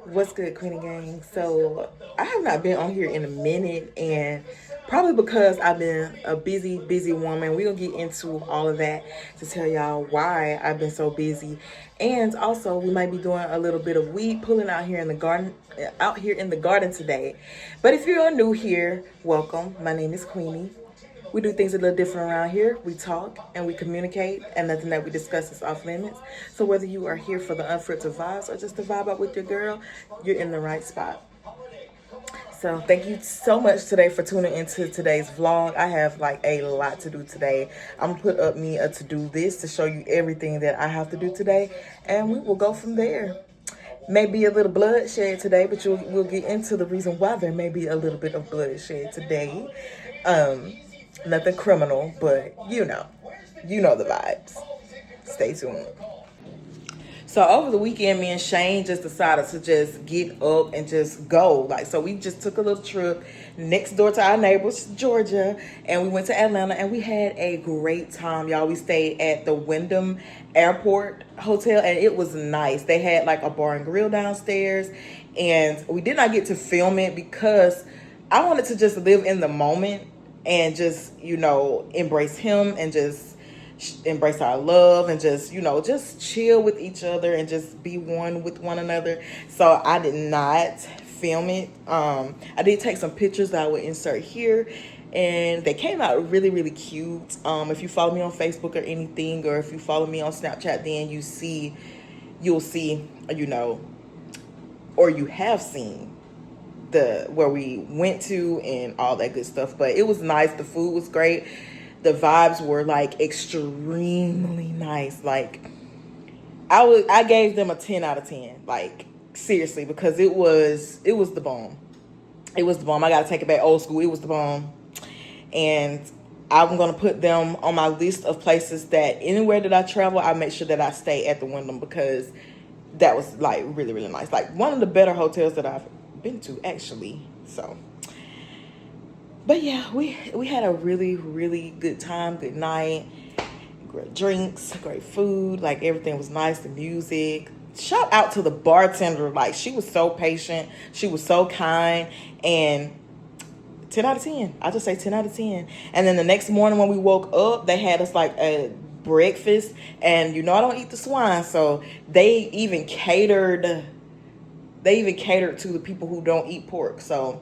What's good, Queenie Gang? So I have not been on here in a minute, and probably because I've been a busy woman. We'll get into all of that to tell y'all why I've been so busy, and also we might be doing a little bit of weed pulling out here in the garden today. But if you're new here, welcome. My name is Queenie. We do things a little different around here. We talk and we communicate, and nothing that we discuss is off limits. So whether you are here for the unfiltered vibes or just to vibe out with your girl, you're in the right spot. So thank you so much today for tuning into today's vlog. I have like a lot to do today. I'm gonna put up me a to-do list to show you everything that I have to do today, and we will go from there. Maybe a little bloodshed today, but we'll get into the reason why there may be a little bit of bloodshed today. Um, Nothing criminal, but you know the vibes. Stay tuned. So over the weekend, me and Shane just decided to just get up and just go. Like, so we just took a little trip next door to our neighbors, Georgia, and we went to Atlanta, and we had a great time, y'all. We stayed at the Wyndham Airport Hotel, and it was nice. They had like a bar and grill downstairs, and we did not get to film it because I wanted to just live in the moment and just, embrace him and just embrace our love and just just chill with each other and just be one with one another. So I did not film it. I did take some pictures that I would insert here, and they came out really cute. If you follow me on Facebook or anything, or if you follow me on Snapchat, then you'll see, or you have seen the where we went to and all that good stuff. But it was nice. The food was great. The vibes were like extremely nice. Like I gave them a 10 out of 10. Like seriously, because it was the bomb. It was the bomb. I gotta take it back old school. It was the bomb. And I'm gonna put them on my list of places that anywhere that I travel, I make sure that I stay at the Wyndham, because that was like really nice. Like one of the better hotels that I've been to, actually. So, but yeah, we had a really good time, good night, great drinks, great food. Like everything was nice. The music. Shout out to the bartender. Like she was so patient. She was so kind, and 10 out of 10. I just say 10 out of 10. And then the next morning when we woke up, they had us like a breakfast, and I don't eat the swine, so they even catered to the people who don't eat pork. So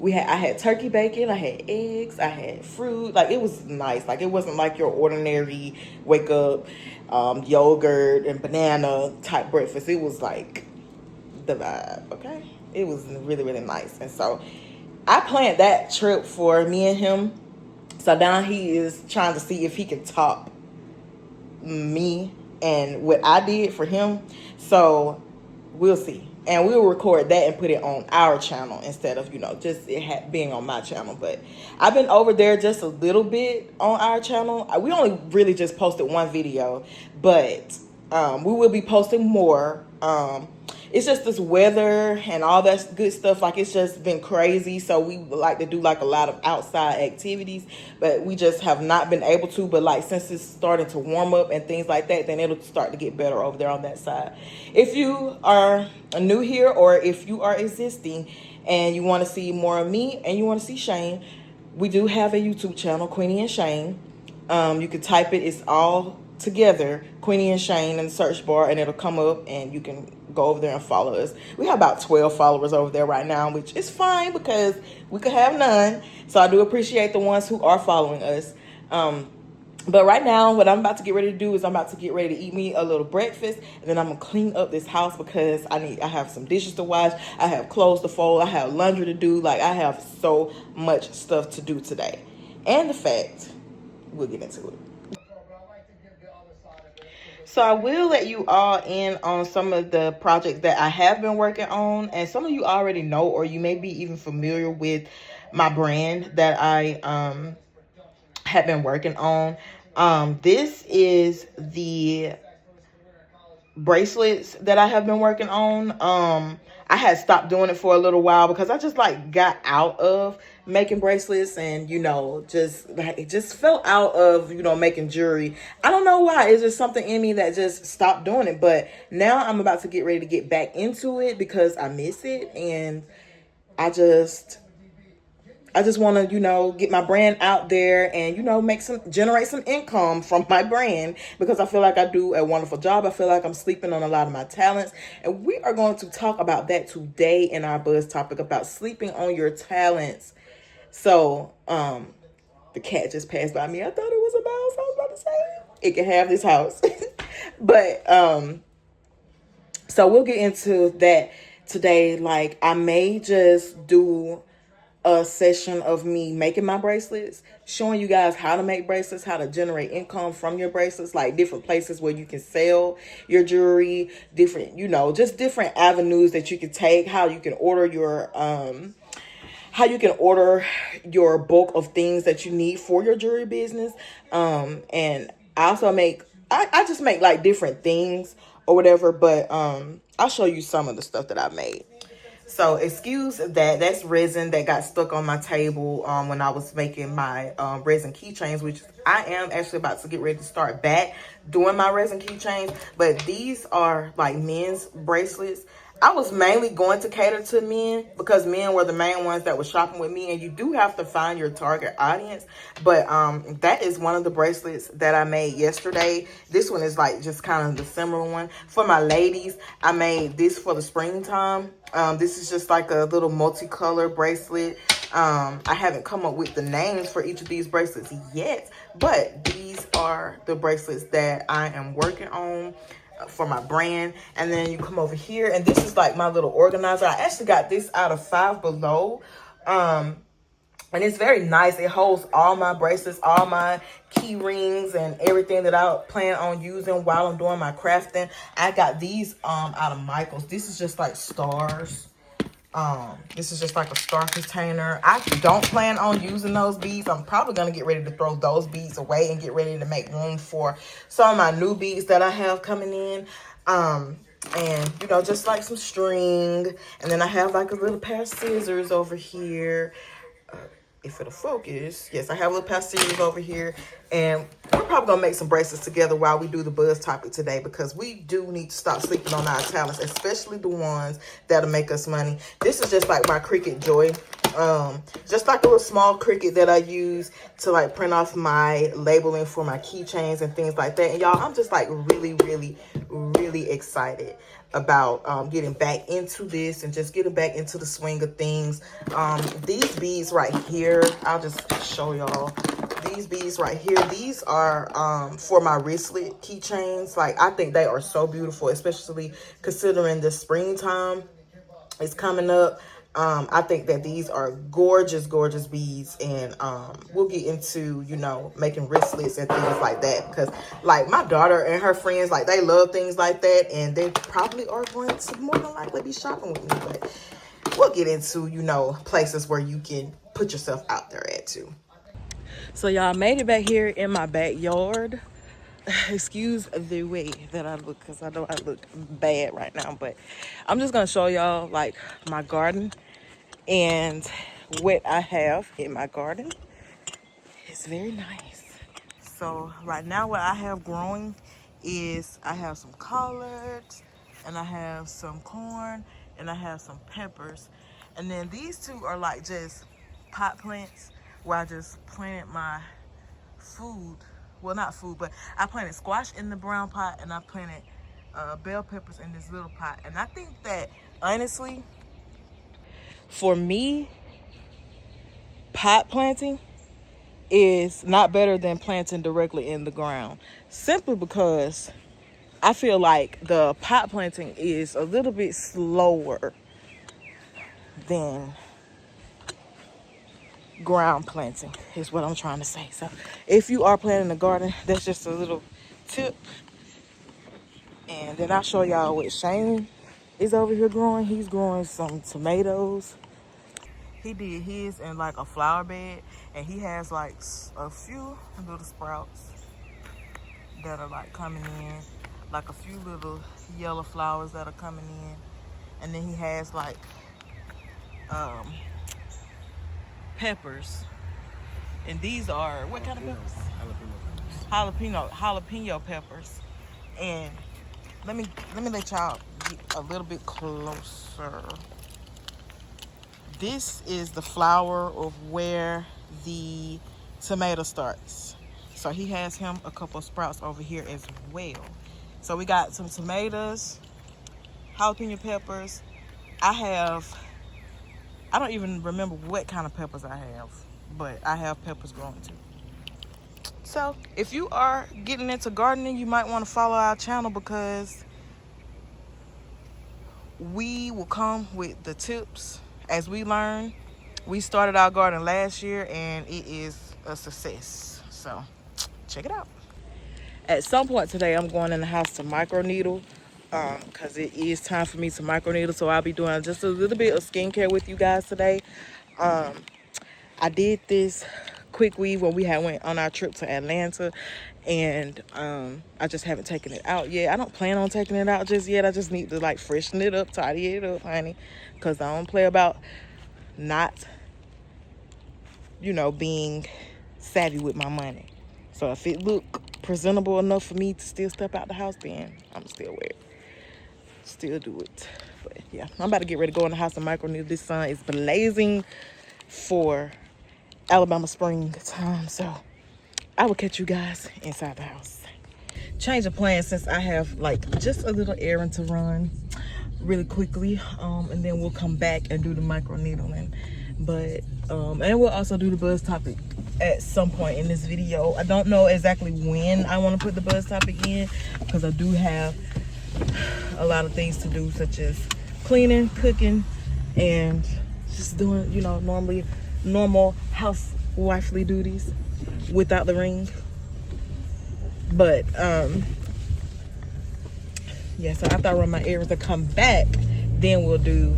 I had turkey bacon, I had eggs, I had fruit. Like it was nice. Like it wasn't like your ordinary wake up yogurt and banana type breakfast. It was like the vibe. Okay, it was really nice. And so I planned that trip for me and him. So now he is trying to see if he can top me and what I did for him. So we'll see. And we'll record that and put it on our channel instead of, just being on my channel. But I've been over there just a little bit on our channel. We only really just posted one video, but we will be posting more. It's just this weather and all that good stuff. Like it's just been crazy. So we like to do like a lot of outside activities, but we just have not been able to. But like since it's starting to warm up and things like that, then it'll start to get better over there on that side. If you are new here, or if you are existing and you want to see more of me and you want to see Shane, we do have a YouTube channel, Queenie and Shane. You can type it. It's all together, Queenie and Shane, in the search bar, and it'll come up, and you can go over there and follow us. We have about 12 followers over there right now, which is fine because we could have none. So I do appreciate the ones who are following us. But right now, what I'm about to get ready to do is I'm about to get ready to eat me a little breakfast, and then I'm gonna clean up this house because I have some dishes to wash, I have clothes to fold, I have laundry to do. Like I have so much stuff to do today. And the fact, we'll get into it. So I will let you all in on some of the projects that I have been working on, and some of you already know, or you may be even familiar with my brand that I have been working on. This is the bracelets that I have been working on. I had stopped doing it for a little while because I just like got out of making bracelets and, you know, just like it just fell out of, you know, making jewelry. I don't know why. It's just something in me that just stopped doing it. But now I'm about to get ready to get back into it because I miss it. And I just want to, you know, get my brand out there and, you know, generate some income from my brand because I feel like I do a wonderful job. I feel like I'm sleeping on a lot of my talents. And we are going to talk about that today in our buzz topic about sleeping on your talents. So, the cat just passed by me. I thought it was a mouse. I was about to say it can have this house. But, so we'll get into that today. Like, I may just do a session of me making my bracelets, showing you guys how to make bracelets, how to generate income from your bracelets, like different places where you can sell your jewelry, different, you know, just different avenues that you can take, how you can order your bulk of things that you need for your jewelry business. And I also I just make like different things or whatever, but I'll show you some of the stuff that I made. So excuse that. That's resin that got stuck on my table when I was making my resin keychains, which I am actually about to get ready to start back doing my resin keychains. But these are like men's bracelets. I was mainly going to cater to men because men were the main ones that were shopping with me, and you do have to find your target audience. But that is one of the bracelets that I made yesterday. This one is like just kind of the similar one. For my ladies, I made this for the springtime. This is just like a little multicolor bracelet. I haven't come up with the names for each of these bracelets yet, but these are the bracelets that I am working on for my brand. And then you come over here, and this is like my little organizer. I actually got this out of Five Below. And it's very nice. It holds all my bracelets, all my key rings, and everything that I plan on using while I'm doing my crafting. I got these out of Michael's. This is just like stars. This is just like a star container. I don't plan on using those beads. I'm probably going to get ready to throw those beads away and get ready to make room for some of my new beads that I have coming in. And, you know, just like some string. And then I have like a little pair of scissors over here. If it'll focus. Yes, I have a little pair of scissors over here. And we're probably going to make some bracelets together while we do the buzz topic today, because we do need to stop sleeping on our talents, especially the ones that'll make us money. This is just like my Cricut Joy. Just like a little small Cricut that I use to like print off my labeling for my keychains and things like that. And y'all, I'm just like really, really, really excited about getting back into this and just getting back into the swing of things. These beads right here, I'll just show y'all. These beads right here, these are for my wristlet keychains. Like, I think they are so beautiful, especially considering the springtime is coming up. I think that these are gorgeous, gorgeous beads. And we'll get into, you know, making wristlets and things like that. Because, like, my daughter and her friends, like, they love things like that. And they probably are going to more than likely be shopping with me. But we'll get into, you know, places where you can put yourself out there at, too. So, y'all, made it back here in my backyard. Excuse the way that I look, because I know I look bad right now. But I'm just going to show y'all, like, my garden and what I have in my garden. It's very nice. So right now what I have growing is I have some collards, and I have some corn, and I have some peppers. And then these two are like just pot plants where I just planted my food. Well, not food, but I planted squash in the brown pot, and I planted bell peppers in this little pot. And I think that, honestly, for me, pot planting is not better than planting directly in the ground. Simply because I feel like the pot planting is a little bit slower than ground planting, is what I'm trying to say. So if you are planting a garden, that's just a little tip. And then I'll show y'all what Shane is over here growing. He's growing some tomatoes. He did his in like a flower bed, and he has like a few little sprouts that are like coming in, like a few little yellow flowers that are coming in. And then he has like peppers. And these are, what kind of peppers? Jalapeno peppers. And let me let y'all get a little bit closer. This is the flower of where the tomato starts. So he has him a couple of sprouts over here as well. So we got some tomatoes, jalapeno peppers. I don't even remember what kind of peppers I have, but I have peppers growing too. So if you are getting into gardening, you might want to follow our channel, because we will come with the tips as we learn. We started our garden last year and it is a success. So check it out. At some point today, I'm going in the house to microneedle, because it is time for me to microneedle. So I'll be doing just a little bit of skincare with you guys today. I did this quick weave when we went on our trip to Atlanta, and I just haven't taken it out yet. I don't plan on taking it out just yet. I just need to like freshen it up, tidy it up, honey, because I don't play about not, being savvy with my money. So if it look presentable enough for me to still step out the house, then I'm still wear it. Still do it. But yeah, I'm about to get ready to go in the house and microneedle. This sun is blazing for Alabama spring time, so I will catch you guys inside the house. Change of plans, since I have like just a little errand to run really quickly, and then we'll come back and do the microneedling. But and we'll also do the buzz topic at some point in this video. I don't know exactly when I want to put the buzz topic in, because I do have a lot of things to do, such as cleaning, cooking, and just doing, normal housewifely duties without the ring. But yeah, so after I run my errands to come back, then we'll do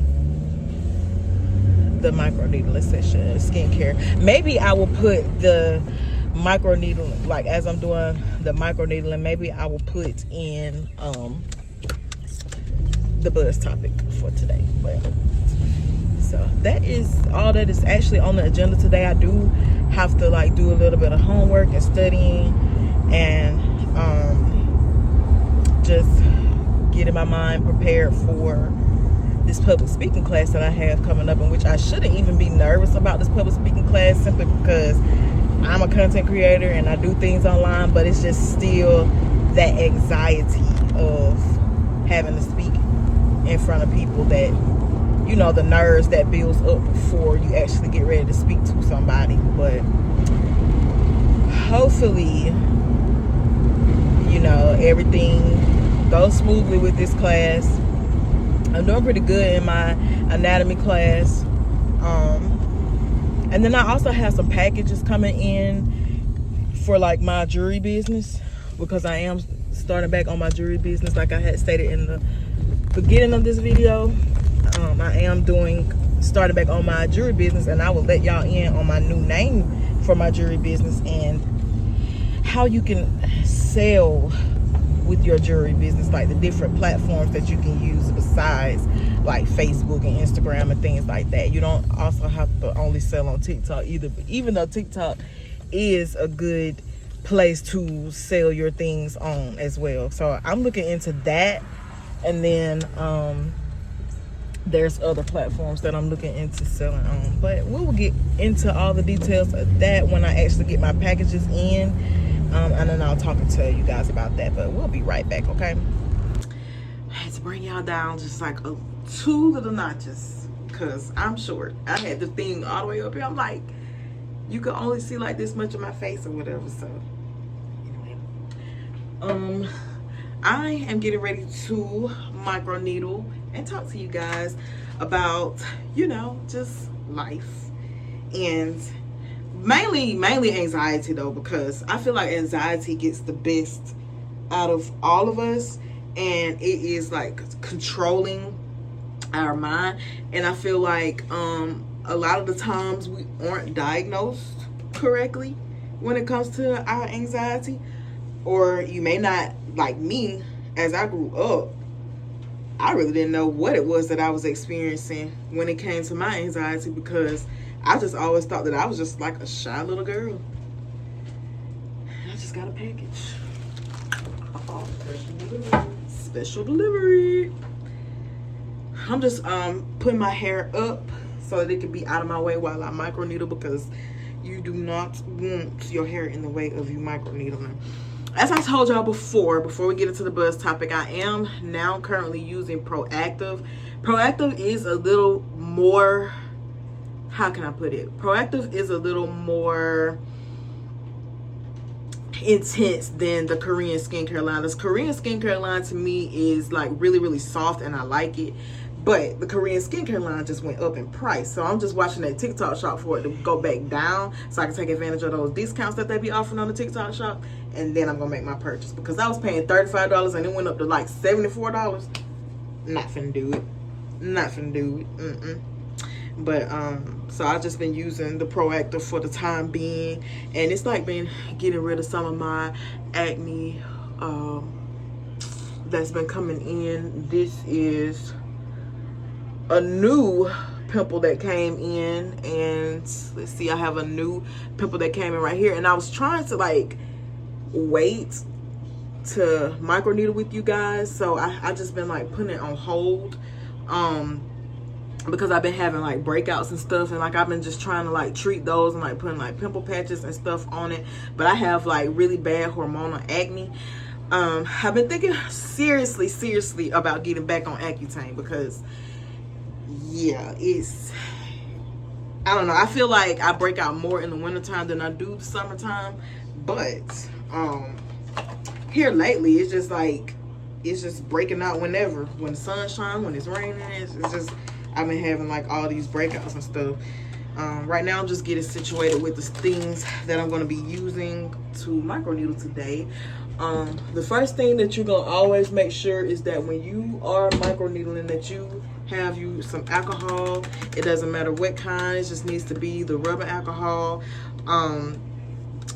the microneedling session, skincare. Maybe I will put the microneedling, like as I'm doing the microneedling, maybe I will put in the buzz topic for today. But so that is all that is actually on the agenda today. I do have to like do a little bit of homework and studying, and just getting my mind prepared for this public speaking class that I have coming up, in which I shouldn't even be nervous about this public speaking class, simply because I'm a content creator and I do things online, but it's just still that anxiety of having to speak in front of people, that the nerves that builds up before you actually get ready to speak to somebody. But hopefully everything goes smoothly with this class. I'm doing pretty good in my anatomy class, and then I also have some packages coming in for like my jewelry business, because I am starting back on my jewelry business, like I had stated in the beginning of this video. I am starting back on my jewelry business, and I will let y'all in on my new name for my jewelry business and how you can sell with your jewelry business, like the different platforms that you can use besides like Facebook and Instagram and things like that. You don't also have to only sell on TikTok either, but even though TikTok is a good place to sell your things on as well. So I'm looking into that, and then there's other platforms that I'm looking into selling on, but we will get into all the details of that when I actually get my packages in, and then I'll talk and tell you guys about that. But we'll be right back, okay? I had to bring y'all down just like 2 little notches, because I'm short. I had the thing all the way up here. I'm like, you could only see like this much of my face or whatever. So anyway, I am getting ready to microneedle and talk to you guys about, just life, and mainly anxiety though, because I feel like anxiety gets the best out of all of us, and it is like controlling our mind. And I feel like a lot of the times we aren't diagnosed correctly when it comes to our anxiety, or you may not, like me, as I grew up, I really didn't know what it was that I was experiencing when it came to my anxiety, because I just always thought that I was just like a shy little girl. I just got a package. Special delivery. I'm just putting my hair up so that it can be out of my way while I microneedle, because you do not want your hair in the way of you microneedling. As I told y'all before we get into the buzz topic, I am now currently using Proactiv. Proactiv is a little more, how can I put it? Proactiv is a little more intense than the Korean skincare line. This Korean skincare line to me is like really, really soft and I like it. But the Korean skincare line just went up in price. So I'm just watching that TikTok shop for it to go back down so I can take advantage of those discounts that they be offering on the TikTok shop. And then I'm going to make my purchase. Because I was paying $35 and it went up to like $74. Not finna do it. Not finna do it. But, so I've just been using the Proactiv for the time being. And it's like been getting rid of some of my acne that's been coming in. This is a new pimple that came in, and let's see, I have a new pimple that came in right here, and I was trying to like wait to microneedle with you guys, so I just been like putting it on hold because I've been having like breakouts and stuff, and like I've been just trying to like treat those and like putting like pimple patches and stuff on it. But I have like really bad hormonal acne. I've been thinking seriously about getting back on Accutane, because yeah, I don't know, I feel like I break out more in the wintertime than I do the summertime. But here lately it's just like, it's just breaking out when the sun shines, when it's raining. It's just, I've been having like all these breakouts and stuff. Right now I'm just getting situated with the things that I'm going to be using to microneedle today. The first thing that you're going to always make sure is that when you are microneedling, that you have some alcohol. It doesn't matter what kind, it just needs to be the rubbing alcohol.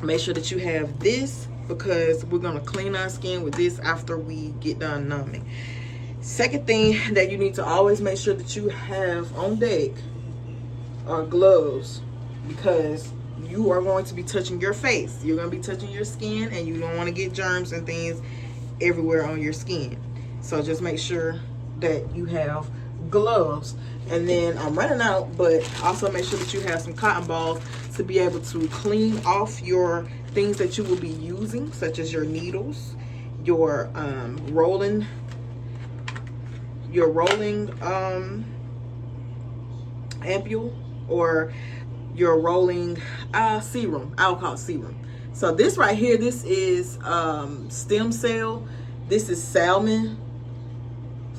Make sure that you have this, because we're going to clean our skin with this after we get done numbing. Second thing that you need to always make sure that you have on deck are gloves, because you are going to be touching your face. You're going to be touching your skin, and you don't want to get germs and things everywhere on your skin. So just make sure that you have gloves. And then I'm running out, but also make sure that you have some cotton balls to be able to clean off your things that you will be using, such as your needles, your rolling ampule, or your rolling serum. I'll call it serum. So this right here, this is stem cell. This is salmon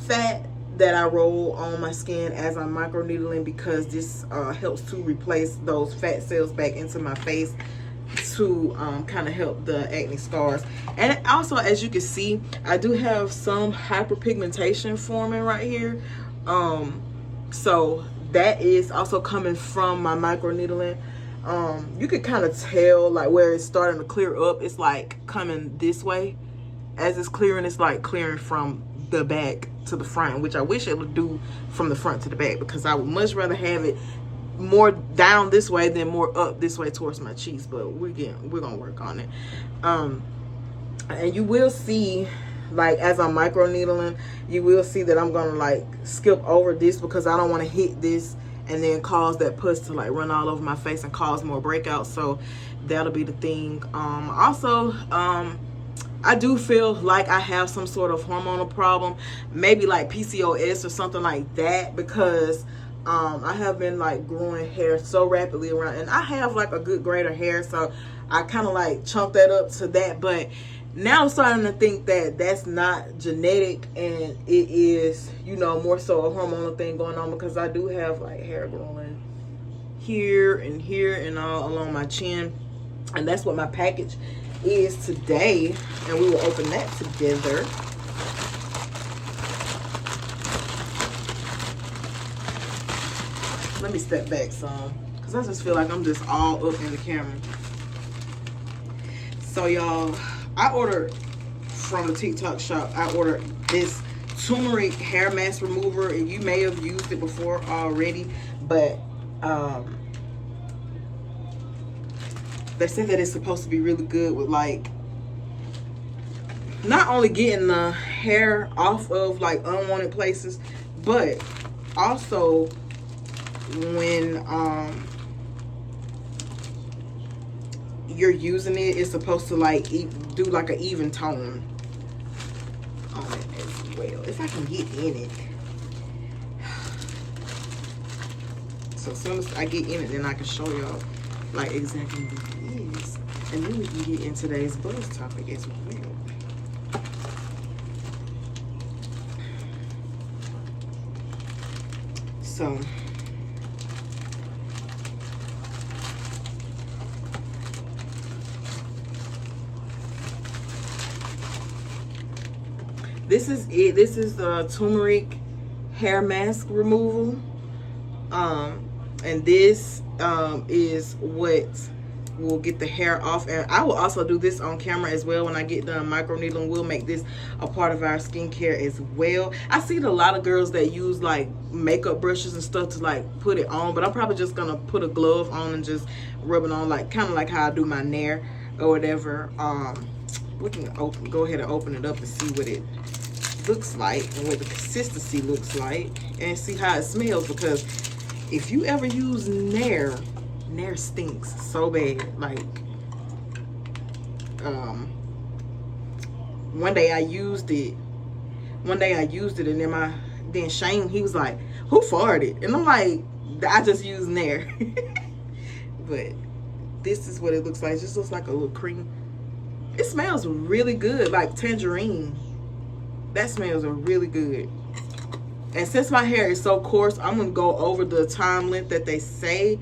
fat that I roll on my skin as I'm microneedling, because this helps to replace those fat cells back into my face to kind of help the acne scars. And also, as you can see, I do have some hyperpigmentation forming right here. So that is also coming from my microneedling. You can kind of tell like where it's starting to clear up. It's like coming this way. As it's clearing, it's like clearing from the back to the front, which I wish it would do from the front to the back, because I would much rather have it more down this way than more up this way towards my cheeks. But we're gonna work on it. And you will see, like as I'm microneedling, you will see that I'm gonna like skip over this, because I don't want to hit this and then cause that pus to like run all over my face and cause more breakouts. So that'll be the thing. Also, I do feel like I have some sort of hormonal problem, maybe like PCOS or something like that, because I have been like growing hair so rapidly around, and I have like a good grade of hair, so I kind of like chunk that up to that. But now I'm starting to think that that's not genetic, and it is, you know, more so a hormonal thing going on, because I do have like hair growing here and all along my chin. And that's what my package is today, and we will open that together. Let me step back some, because I just feel like I'm just all up in the camera. So y'all, I ordered from the TikTok shop, I ordered this turmeric hair mask remover, and you may have used it before already, but They said that it's supposed to be really good with like not only getting the hair off of like unwanted places, but also when you're using it, it's supposed to like do like an even tone on it as well, if I can get in it. So as soon as I get in it, then I can show y'all like exactly what it is, and then we can get in today's buzz topic as well. So this is it. This is the turmeric hair mask removal. And this is what will get the hair off. And I will also do this on camera as well when I get done microneedling. We'll make this a part of our skincare as well. I see a lot of girls that use like makeup brushes and stuff to like put it on, but I'm probably just gonna put a glove on and just rub it on, like kind of like how I do my nair or whatever. We can go ahead and open it up and see what it looks like and what the consistency looks like, and see how it smells, because if you ever use Nair stinks so bad. Like one day I used it and then Shane, he was like, who farted? And I'm like, I just used Nair. But this is what it looks like. It just looks like a little cream. It smells really good, like tangerine. That smells really good. And since my hair is so coarse, I'm going to go over the time length that they say.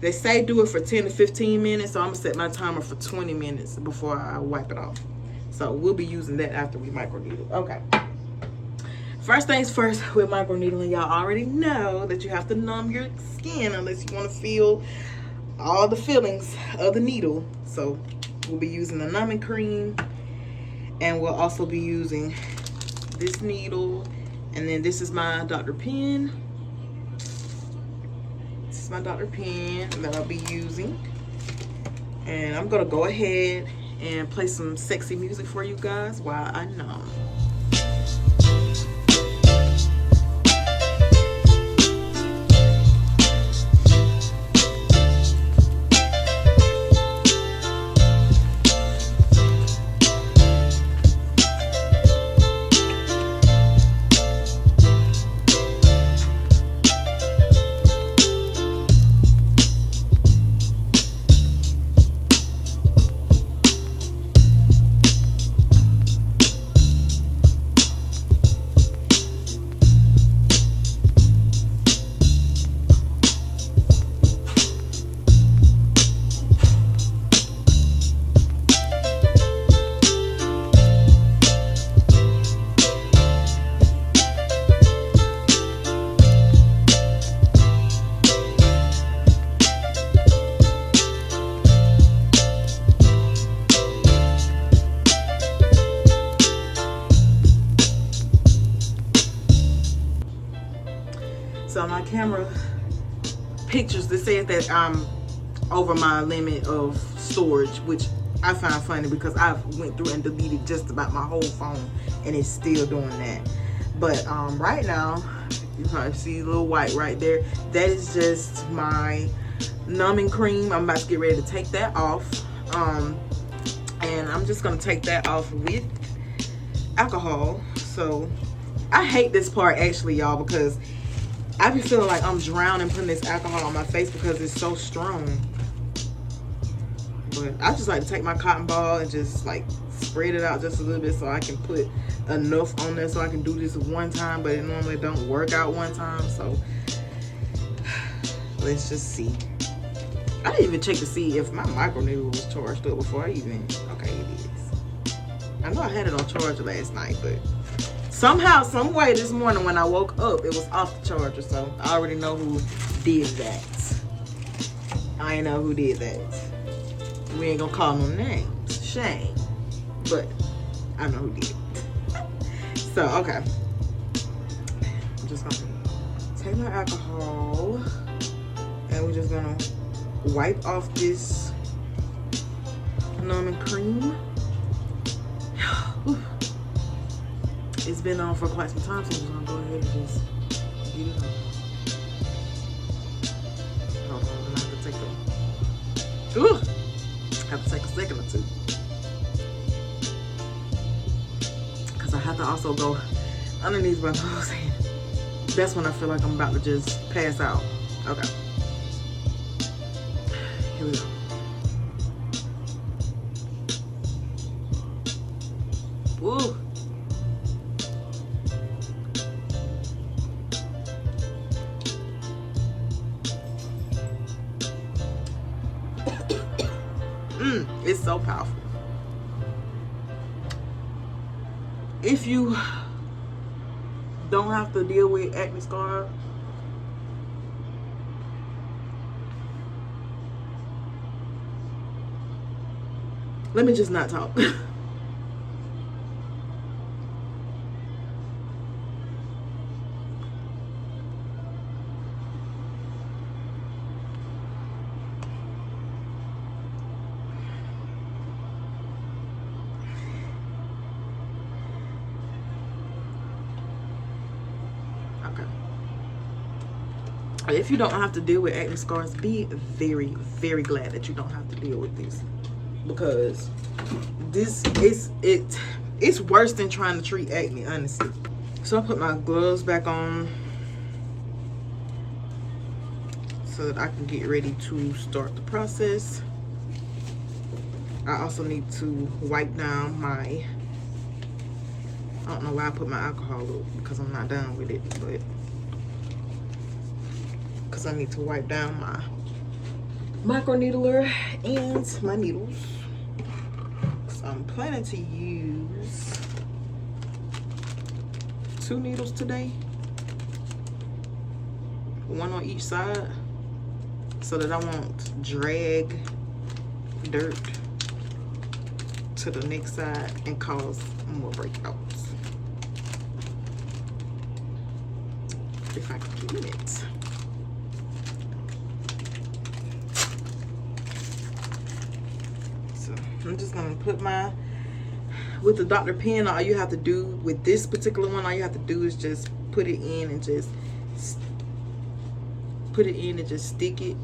They say do it for 10 to 15 minutes. So I'm going to set my timer for 20 minutes before I wipe it off. So we'll be using that after we microneedle. Okay. First things first with microneedling, y'all already know that you have to numb your skin unless you want to feel all the feelings of the needle. So we'll be using the numbing cream. And we'll also be using this needle. And then this is my Dr. Pen. This is my Dr. Pen that I'll be using. And I'm going to go ahead and play some sexy music for you guys while I numb. So my camera pictures that says that I'm over my limit of storage, which I find funny because I've went through and deleted just about my whole phone and it's still doing that. But right now, you probably see a little white right there. That is just my numbing cream. I'm about to get ready to take that off. And I'm just gonna take that off with alcohol. So I hate this part actually, y'all, because I be feeling like I'm drowning putting this alcohol on my face because it's so strong. But I just like to take my cotton ball and just like spread it out just a little bit so I can put enough on there so I can do this one time, but it normally don't work out one time. So let's just see. I didn't even check to see if my microneedle was charged up before I even, okay, it is. I know I had it on charge last night, but somehow, some way this morning when I woke up, it was off the charger. So I already know who did that. I know who did that. We ain't gonna call no names. Shame. But I know who did. So, okay. I'm just gonna take my alcohol and we're just gonna wipe off this numbing cream. It's been on for quite some time, so I'm just gonna go ahead and just get it on. Hold on, I have to take a second or two. Cause I have to also go underneath my nose. That's when I feel like I'm about to just pass out. Okay. Here we go. Woo. It's so powerful. If you don't have to deal with acne scar, let me just not talk. If you don't have to deal with acne scars, be very, very glad that you don't have to deal with this, because this is it's worse than trying to treat acne, honestly. So I put my gloves back on so that I can get ready to start the process. I also need to wipe down my, I don't know why I put my alcohol up, because I'm not done with it, but because I need to wipe down my microneedler and my needles. So I'm planning to use 2 needles today, 1 on each side, so that I won't drag dirt to the next side and cause more breakouts. If I can get it. I'm just gonna put my, with the Dr. Pen, all you have to do with this particular one, all you have to do is just put it in and just stick it,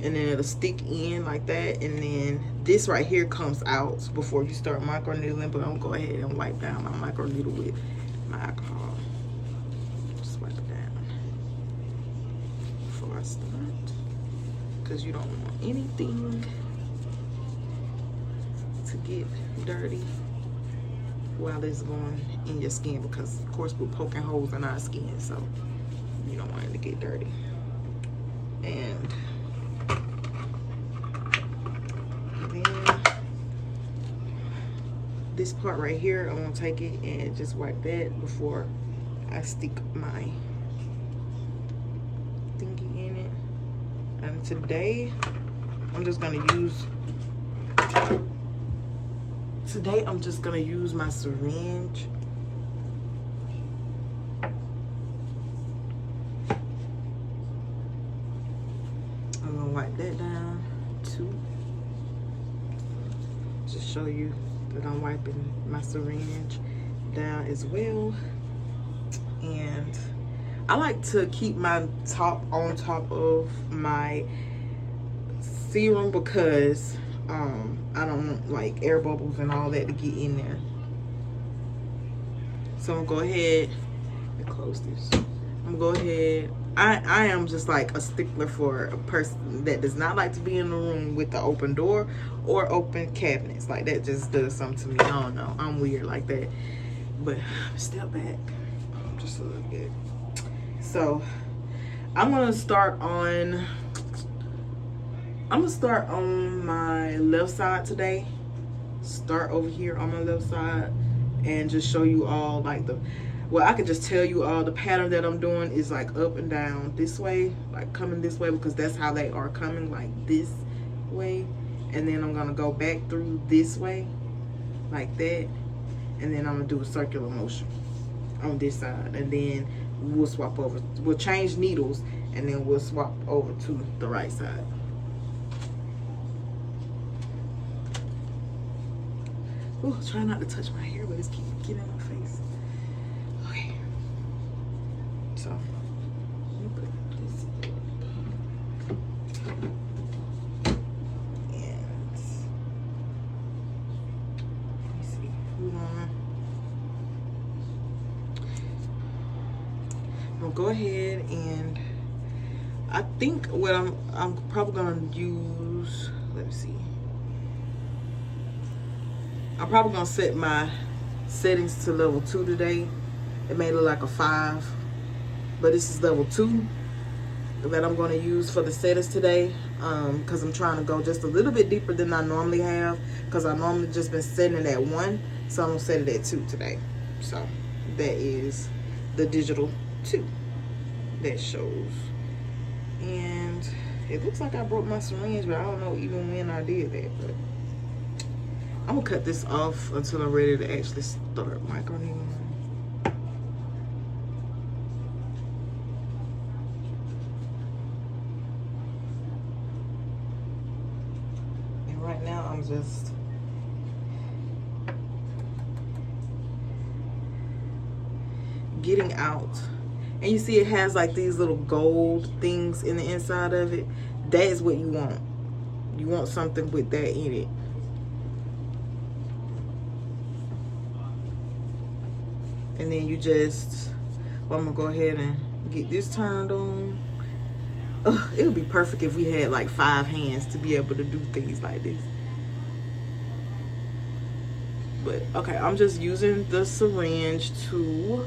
and then it'll stick in like that, and then this right here comes out before you start microneedling. But I'm gonna go ahead and wipe down my microneedle with my alcohol. Just wipe it down before I start, because you don't want anything to get dirty while it's going in your skin, because of course we're poking holes in our skin, so you don't want it to get dirty. And then this part right here, I'm gonna take it and just wipe that before I stick my thingy in it. And today I'm just gonna use my syringe. I'm gonna wipe that down too. Just show you that I'm wiping my syringe down as well. And I like to keep my top on top of my serum, because I don't want like air bubbles and all that to get in there. So I'm gonna go ahead and close this. I'm gonna go ahead. I am just like a stickler for a person that does not like to be in the room with the open door or open cabinets. Like, that just does something to me. I don't know. I'm weird like that. But step back just a little bit. So I'm gonna start on my left side today. Start over here on my left side and just show you all like well, I could just tell you all the pattern that I'm doing is like up and down this way, like coming this way, because that's how they are coming, like this way. And then I'm gonna go back through this way like that, and then I'm gonna do a circular motion on this side, and then we'll swap over. We'll change needles, and then we'll swap over to the right side. Oh, try not to touch my hair, but it's keep getting in my face. Okay. So, let me put this up. And let me see. Hold on. I'm gonna go ahead and I think what I'm probably gonna use. Let me see. I'm probably gonna set my settings to level 2 today. It may look like a 5, but this is level 2 that I'm gonna use for the settings today. Because I'm trying to go just a little bit deeper than I normally have. Because I normally just been setting it at 1, so I'm gonna set it at 2 today. So that is the digital 2 that shows. And it looks like I broke my syringe, but I don't know even when I did that. But I'm gonna cut this off until I'm ready to actually start microneedling. And right now I'm just getting out. And you see it has like these little gold things in the inside of it. That is what you want. You want something with that in it. And then you just, well, I'm gonna go ahead and get this turned on. It would be perfect if we had like 5 hands to be able to do things like this. But okay, I'm just using the syringe to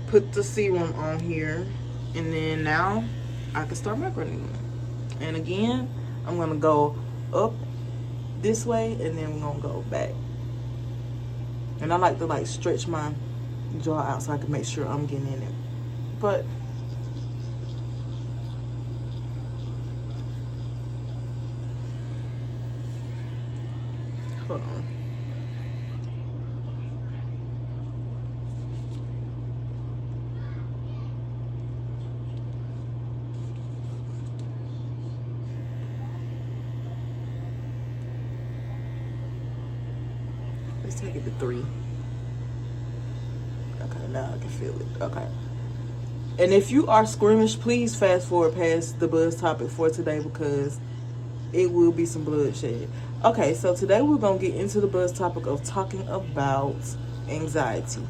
put the serum on here, and then now I can start microneedling. And again, I'm gonna go up this way, and then we're gonna go back. And I like to like stretch my jaw out so I can make sure I'm getting in it. But hold on. Let's take it to 3. Okay, now I can feel it. Okay. And if you are squeamish, please fast forward past the buzz topic for today because it will be some bloodshed. Okay, so today we're going to get into the buzz topic of talking about anxiety.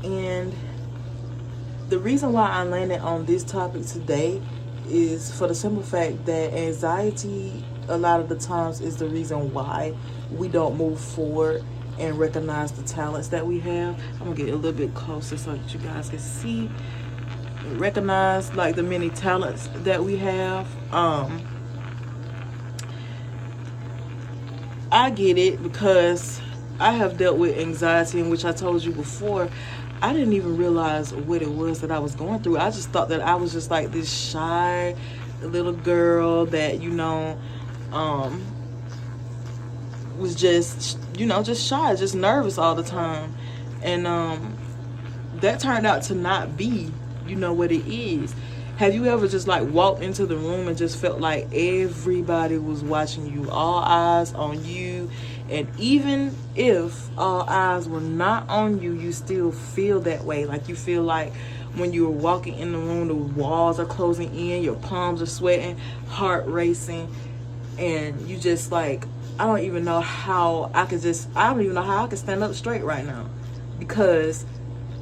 And the reason why I landed on this topic today is for the simple fact that anxiety a lot of the times is the reason why we don't move forward and recognize the talents that we have. I'm gonna get a little bit closer so that you guys can see and recognize like the many talents that we have. I get it because I have dealt with anxiety, in which I told you before. I didn't even realize what it was that I was going through. I just thought that I was just like this shy little girl that, you know, was just, you know, just shy, just nervous all the time. And that turned out to not be, you know, what it is. Have you ever just like walked into the room and just felt like everybody was watching you, all eyes on you? And even if all eyes were not on you, you still feel that way. Like you feel like when you're walking in the room, the walls are closing in, your palms are sweating, heart racing, and you just like, I don't even know how I can stand up straight right now, because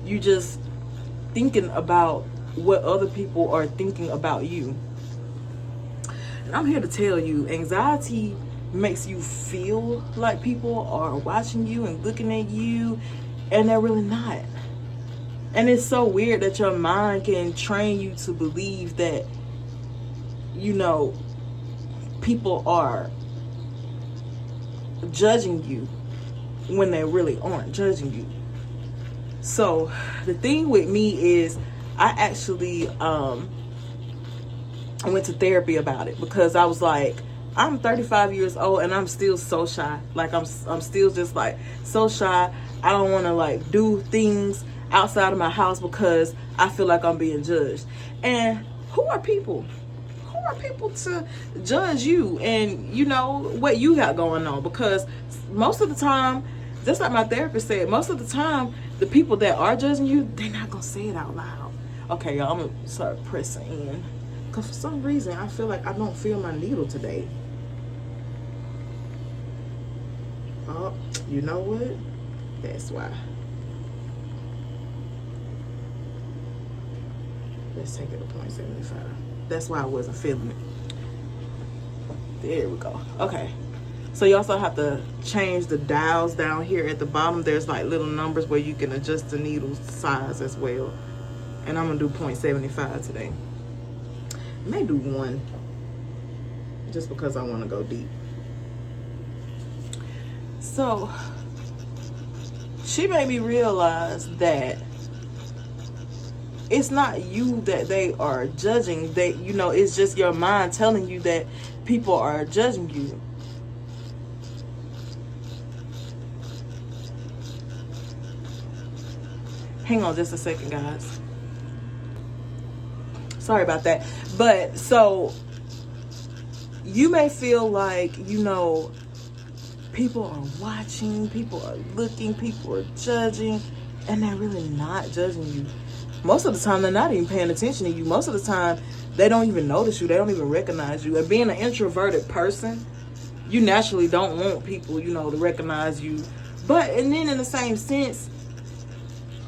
you just thinking about what other people are thinking about you. And I'm here to tell you, anxiety makes you feel like people are watching you and looking at you, and they're really not. And it's so weird that your mind can train you to believe that, you know, people are judging you when they really aren't judging you. So the thing with me is I actually I went to therapy about it, because I was like, I'm 35 years old and I'm still so shy. Like I'm still just like so shy. I don't want to like do things outside of my house because I feel like I'm being judged. And who are people? Who want people to judge you and, you know, what you got going on. Because most of the time, just like my therapist said, most of the time, the people that are judging you, they're not going to say it out loud. Okay, y'all, I'm going to start pressing in. Because for some reason, I feel like I don't feel my needle today. Oh, you know what? That's why. Let's take it to 0.75. That's why I wasn't feeling it. There we go. Okay. So you also have to change the dials down here at the bottom. There's like little numbers where you can adjust the needle size as well. And I'm going to do 0.75 today. I may do 1. Just because I want to go deep. So, she made me realize that it's not you that they are judging. They, you know, it's just your mind telling you that people are judging you. Hang on just a second, guys. Sorry about that. But so you may feel like, you know, people are watching, people are looking, people are judging, and they're really not judging you. Most of the time, they're not even paying attention to you. Most of the time, they don't even notice you. They don't even recognize you. And being an introverted person, you naturally don't want people, you know, to recognize you. But, and then in the same sense,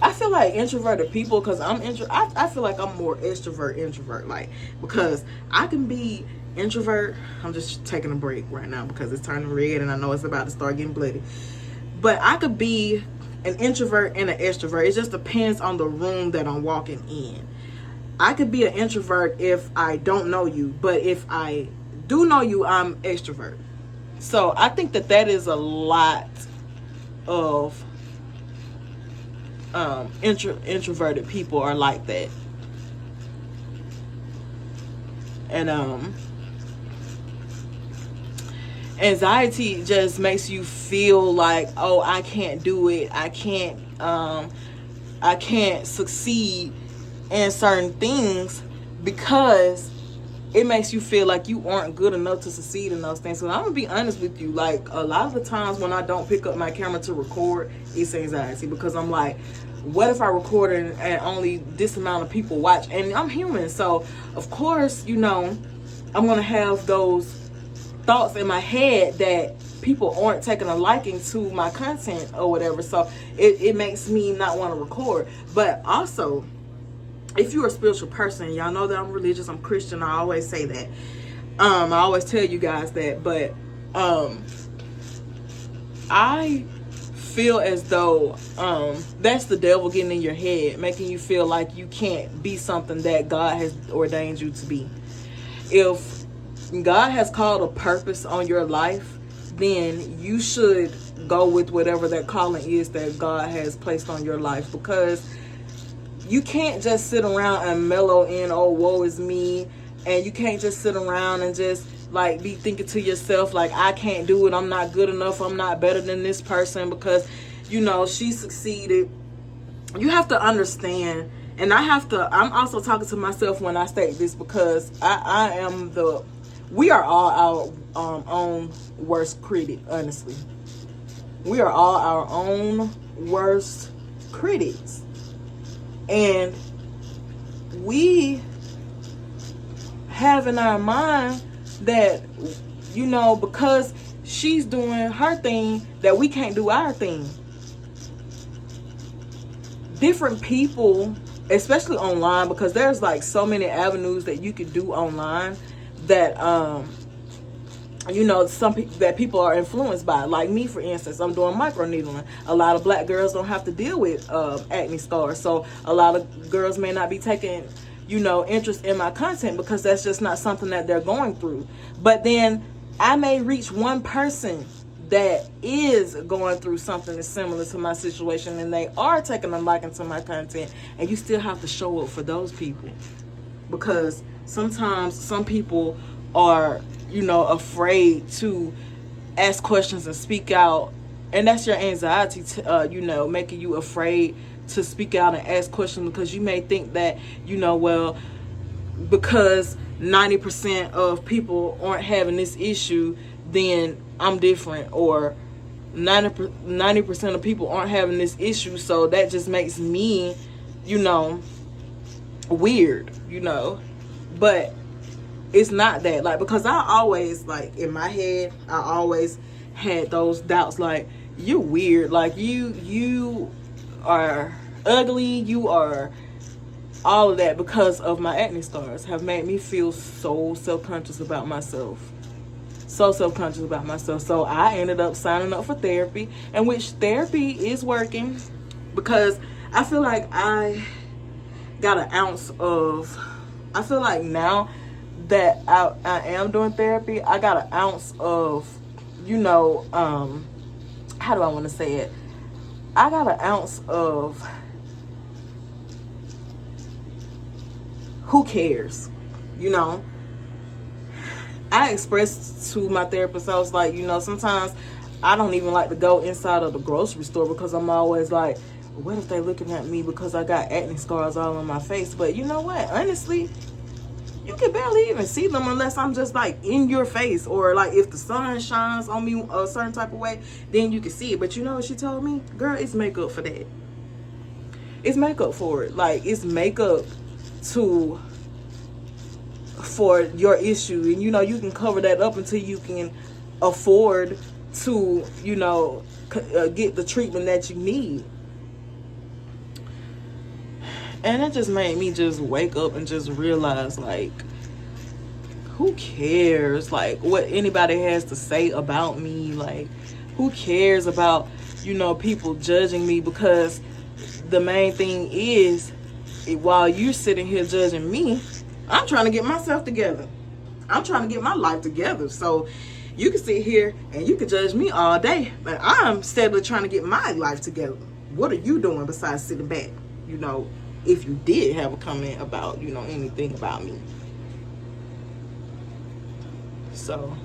I feel like introverted people, because I feel like I'm more introvert, like, because I can be introvert. I'm just taking a break right now because it's turning red and I know it's about to start getting bloody. But I could be an introvert and an extrovert. It just depends on the room that I'm walking in. I could be an introvert if I don't know you, but if I do know you, I'm extrovert. So I think that is a lot of introverted people are like that. And anxiety just makes you feel like, oh, I can't do it. I can't succeed in certain things because it makes you feel like you aren't good enough to succeed in those things. So I'm gonna be honest with you, like a lot of the times when I don't pick up my camera to record, it's anxiety, because I'm like, what if I record and only this amount of people watch? And I'm human, so of course, you know, I'm gonna have those thoughts in my head that people aren't taking a liking to my content or whatever. So it makes me not want to record. But also, if you're a spiritual person, y'all know that I'm religious, I'm Christian, I always say that. I always tell you guys that. But I feel as though that's the devil getting in your head, making you feel like you can't be something that God has ordained you to be. If God has called a purpose on your life, then you should go with whatever that calling is that God has placed on your life, because you can't just sit around and mellow in, oh, woe is me, and you can't just sit around and just like be thinking to yourself like, I can't do it, I'm not good enough, I'm not better than this person because, you know, she succeeded. You have to understand, and I'm also talking to myself when I state this, because we are all our own worst critic, honestly. We are all our own worst critics. And we have in our mind that, you know, because she's doing her thing, that we can't do our thing. Different people, especially online, because there's like so many avenues that you could do online that you know, that people are influenced by. Like me, for instance, I'm doing microneedling. A lot of black girls don't have to deal with acne scars, so a lot of girls may not be taking, you know, interest in my content because that's just not something that they're going through. But then I may reach one person that is going through something that's similar to my situation, and they are taking a liking to my content, and you still have to show up for those people, because sometimes some people are, you know, afraid to ask questions and speak out, and that's your anxiety, you know, making you afraid to speak out and ask questions, because you may think that, you know, well, because 90% of people aren't having this issue, then I'm different, or 90% of people aren't having this issue, so that just makes me, weird, but it's not that. Like, because I always, like, in my head, I always had those doubts, like, you're weird, like, you are ugly, you are all of that, because of my acne scars have made me feel so self-conscious about myself. So self-conscious about myself. So I ended up signing up for therapy, and which therapy is working, because I feel like I got an ounce of, I feel like now that I am doing therapy, I got an ounce of, how do I want to say it? I got an ounce of who cares, I expressed to my therapist, I was like, sometimes I don't even like to go inside of the grocery store, because I'm always like, what if they looking at me because I got acne scars all on my face? But you know what? Honestly, you can barely even see them unless I'm just like in your face, or like if the sun shines on me a certain type of way, then you can see it. But you know what she told me? Girl, it's makeup for that. It's makeup for it. Like, it's makeup for your issue, and you can cover that up until you can afford to get the treatment that you need. And it just made me just wake up and just realize, like, who cares, like, what anybody has to say about me? Like, who cares about people judging me? Because the main thing is, while you're sitting here judging me, I'm trying to get myself together. I'm trying to get my life together. So you can sit here and you can judge me all day, but I'm steadily trying to get my life together. What are you doing besides sitting back? If you did have a comment about, anything about me. So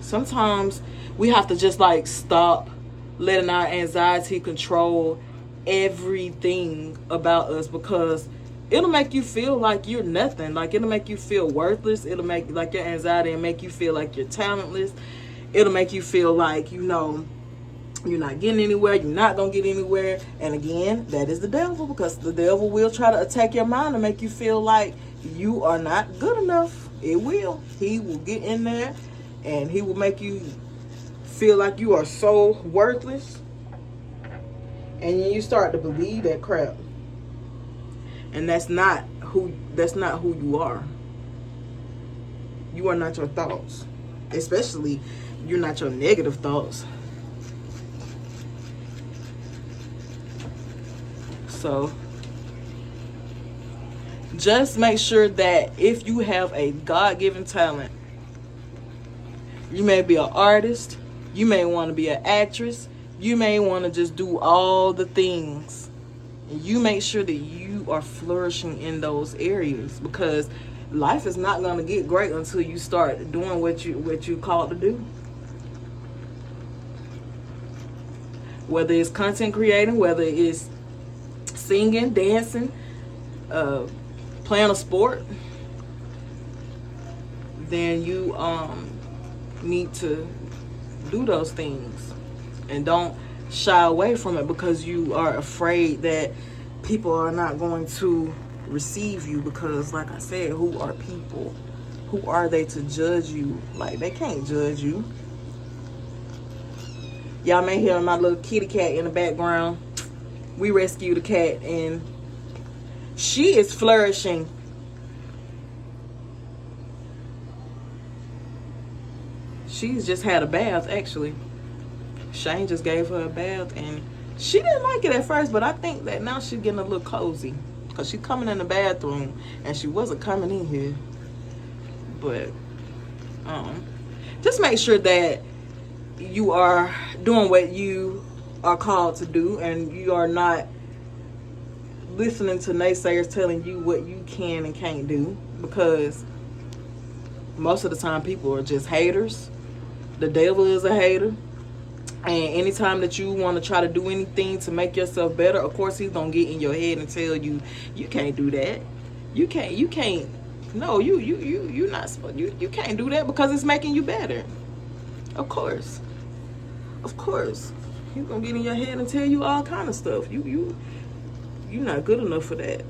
sometimes we have to just like stop letting our anxiety control everything about us, because it'll make you feel like you're nothing. Like, it'll make you feel worthless. It'll make, like, your anxiety and make you feel like you're talentless. It'll make you feel like, you're not getting anywhere. You're not going to get anywhere. And again, that is the devil, because the devil will try to attack your mind and make you feel like you are not good enough. It will. He will get in there and he will make you feel like you are so worthless. And you start to believe that crap. And that's not who you are. You are not your thoughts. Especially, you're not your negative thoughts. So just make sure that if you have a God-given talent, you may be an artist, you may want to be an actress, you may want to just do all the things. And you make sure that you are flourishing in those areas, because life is not going to get great until you start doing what you called to do. Whether it's content creating, whether it's singing, dancing, playing a sport, then you need to do those things, and don't shy away from it because you are afraid that people are not going to receive you. Because, like I said, who are people? Who are they to judge you? Like, they can't judge you. Y'all may hear my little kitty cat in the background. We rescued a cat and she is flourishing. She's just had a bath, actually. Shane just gave her a bath and she didn't like it at first, but I think that now she's getting a little cozy, because she's coming in the bathroom and she wasn't coming in here. But just make sure that you are doing what you are called to do, and you are not listening to naysayers telling you what you can and can't do, because most of the time people are just haters. The devil is a hater. And anytime that you want to try to do anything to make yourself better, of course he's going to get in your head and tell you, you can't do that. You can't. No, you're not supposed. You can't do that because it's making you better. Of course. He's gonna get in your head and tell you all kind of stuff. You're not good enough for that.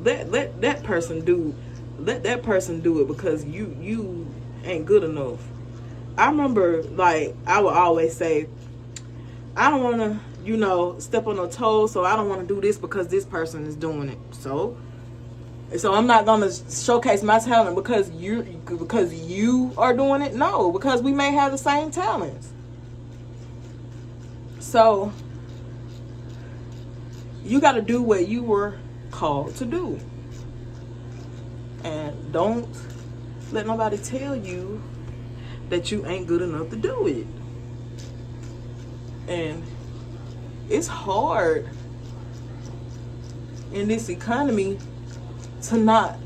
Let that person do it because you ain't good enough. I remember, like, I would always say, I don't want to, step on no toes, so I don't want to do this because this person is doing it. So I'm not gonna showcase my talent because you are doing it. No, because we may have the same talents. So you got to do what you were called to do, and don't let nobody tell you that you ain't good enough to do it. And it's hard in this economy to not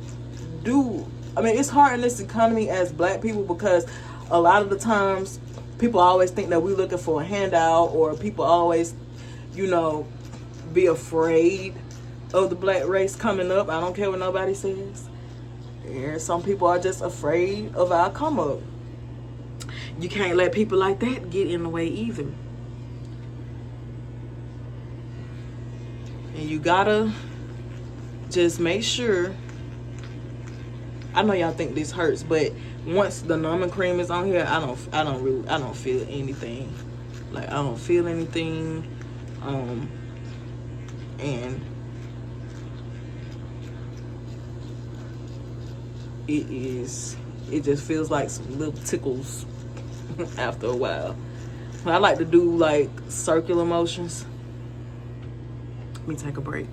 do. I mean, it's hard in this economy as black people because a lot of the times people always think that we're looking for a handout, or people always, be afraid of the black race coming up. I don't care what nobody says. And some people are just afraid of our come up. You can't let people like that get in the way either. And you gotta just make sure. I know y'all think this hurts, but once the numbing cream is on here, I don't feel anything. Like, I don't feel anything. And it just feels like some little tickles after a while. I like to do like circular motions. Let me take a break.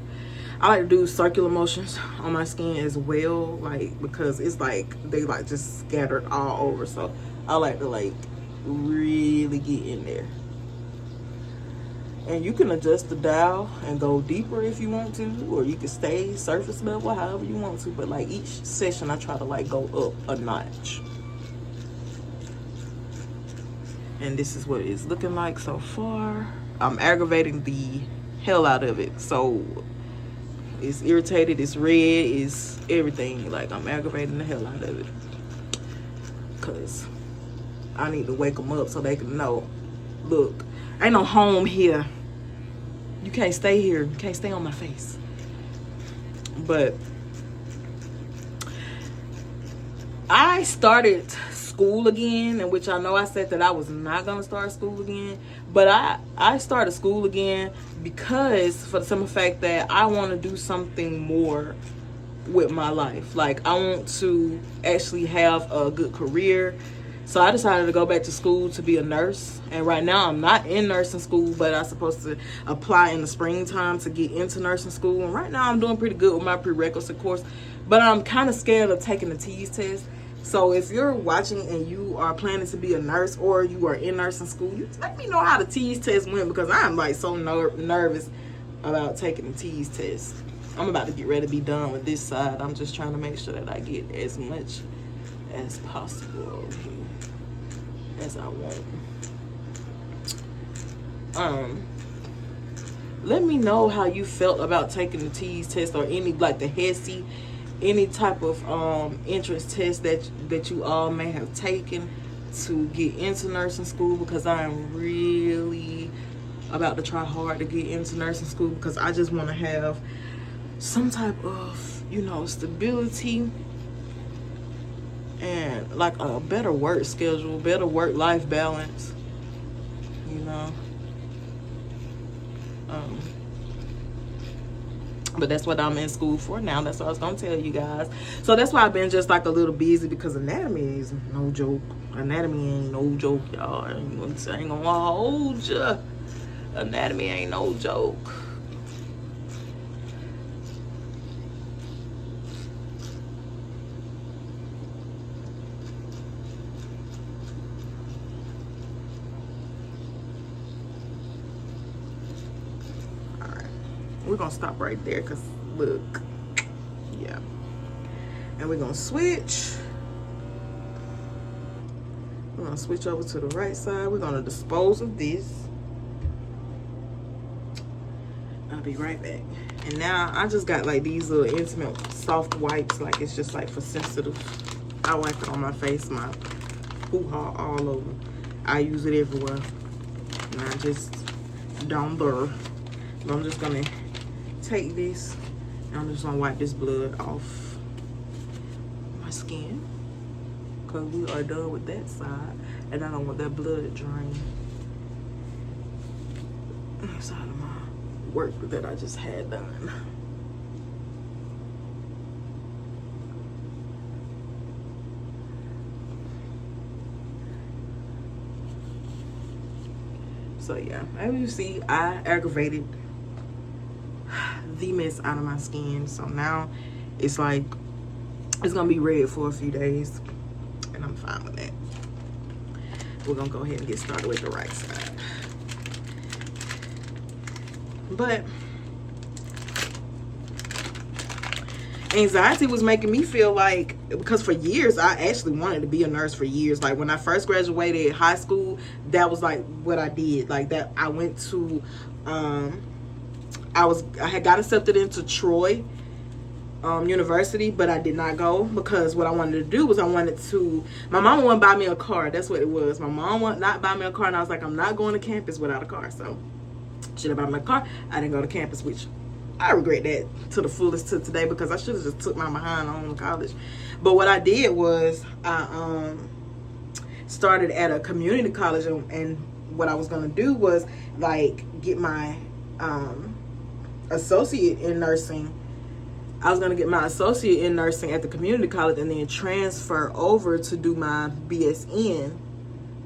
I like to do circular motions on my skin as well, like, because it's like they like just scattered all over. So I like to like really get in there. And you can adjust the dial and go deeper if you want to, or you can stay surface level, however you want to. But like each session, I try to like go up a notch. And this is what it's looking like so far. I'm aggravating the hell out of it. So it's irritated, it's red, it's everything. Like, I'm aggravating the hell out of it. Because I need to wake them up so they can know, look, ain't no home here. You can't stay here. You can't stay on my face. But I started school again, in which I know I said that I was not going to start school again. But I started school again because, for the simple fact that I want to do something more with my life. Like, I want to actually have a good career. So I decided to go back to school to be a nurse. And right now I'm not in nursing school, but I'm supposed to apply in the springtime to get into nursing school. And right now I'm doing pretty good with my prerequisite course, but I'm kind of scared of taking the TEAS test. So if you're watching and you are planning to be a nurse, or you are in nursing school, you let me know how the TEAS test went, because I'm like so nervous about taking the TEAS test. I'm about to get ready to be done with this side. I'm just trying to make sure that I get as much as possible over here as I want. Let me know how you felt about taking the TEAS test, or any, like, the HESI, any type of entrance test that you all may have taken to get into nursing school, because I am really about to try hard to get into nursing school, because I just want to have some type of, stability, and like a better work schedule, better work-life balance, but that's what I'm in school for now. That's what I was gonna tell you guys. So that's why I've been just like a little busy, because anatomy is no joke. Anatomy ain't no joke, y'all. I ain't gonna hold ya. Anatomy ain't no joke. We're gonna stop right there, because look, yeah. And we're gonna switch. We're gonna switch over to the right side. We're gonna dispose of this. I'll be right back. And now I just got like these little intimate soft wipes. Like it's just like for sensitive. I wipe it on my face, my hoo-ha, all over. I use it everywhere. And I just don't blur. But I'm just gonna take this and I'm just gonna wipe this blood off my skin. Cause we are done with that side. And I don't want that blood to drain inside of my work that I just had done. So yeah, as you see, I aggravated the mess out of my skin. So now it's like, it's gonna be red for a few days and I'm fine with that. We're gonna go ahead and get started with the right side. But anxiety was making me feel like, because for years I actually wanted to be a nurse for years. Like when I first graduated high school, that was like what I did. Like that I went to I had got accepted into Troy University, but I did not go because what I wanted to do was my mom wouldn't buy me a car. That's what it was. My mom would not buy me a car, and I was like, I'm not going to campus without a car. So should have bought me a car. I didn't go to campus, which I regret that to the fullest to today, because I should have just took my behind on to college. But what I did was I started at a community college, and what I was going to do was like get my associate in nursing. I was going to get my associate in nursing at the community college and then transfer over to do my BSN,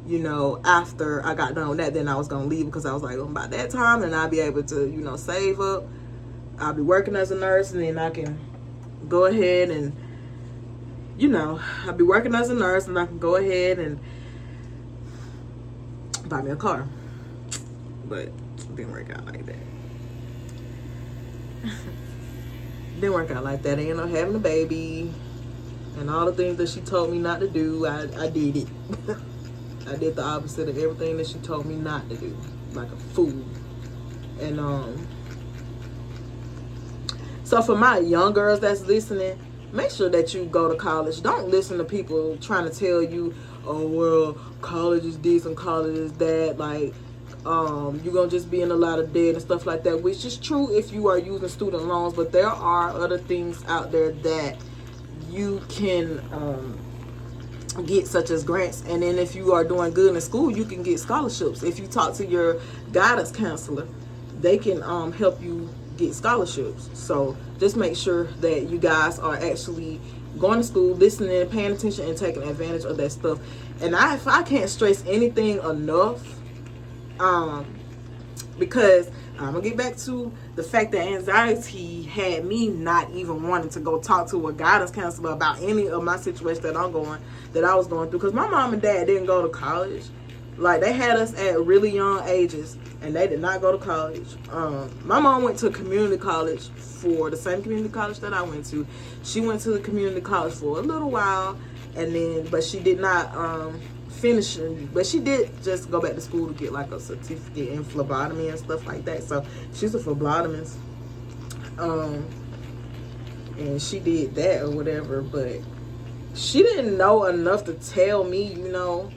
you know, after I got done with that. Then I was going to leave because I was like, about that time, and I'll be able to, you know, save up. I'll be working as a nurse, and then I can go ahead and, you know, I'll be working as a nurse, and I can go ahead and buy me a car. But it didn't work out like that. Didn't work out like that. I ended up having a baby, and all the things that she told me not to do, I did it. I did the opposite of everything that she told me not to do, like a fool. And so for my young girls that's listening, make sure that you go to college. Don't listen to people trying to tell you, oh well, college is this and college is that. Like, you're gonna just be in a lot of debt and stuff like that, which is true if you are using student loans, but there are other things out there that you can get, such as grants. And then if you are doing good in school, you can get scholarships. If you talk to your guidance counselor, they can help you get scholarships. So just make sure that you guys are actually going to school, listening, paying attention, and taking advantage of that stuff. And if I can't stress anything enough, because I'm gonna get back to the fact that anxiety had me not even wanting to go talk to a guidance counselor about any of my situations that I was going through. Because my mom and dad didn't go to college. Like, they had us at really young ages, and they did not go to college. My mom went to community college, for the same community college that I went to. She went to the community college for a little while, and then, but she did not finish, but she did just go back to school to get like a certificate in phlebotomy and stuff like that. So she's a phlebotomist, and she did that or whatever, but she didn't know enough to tell me, you know,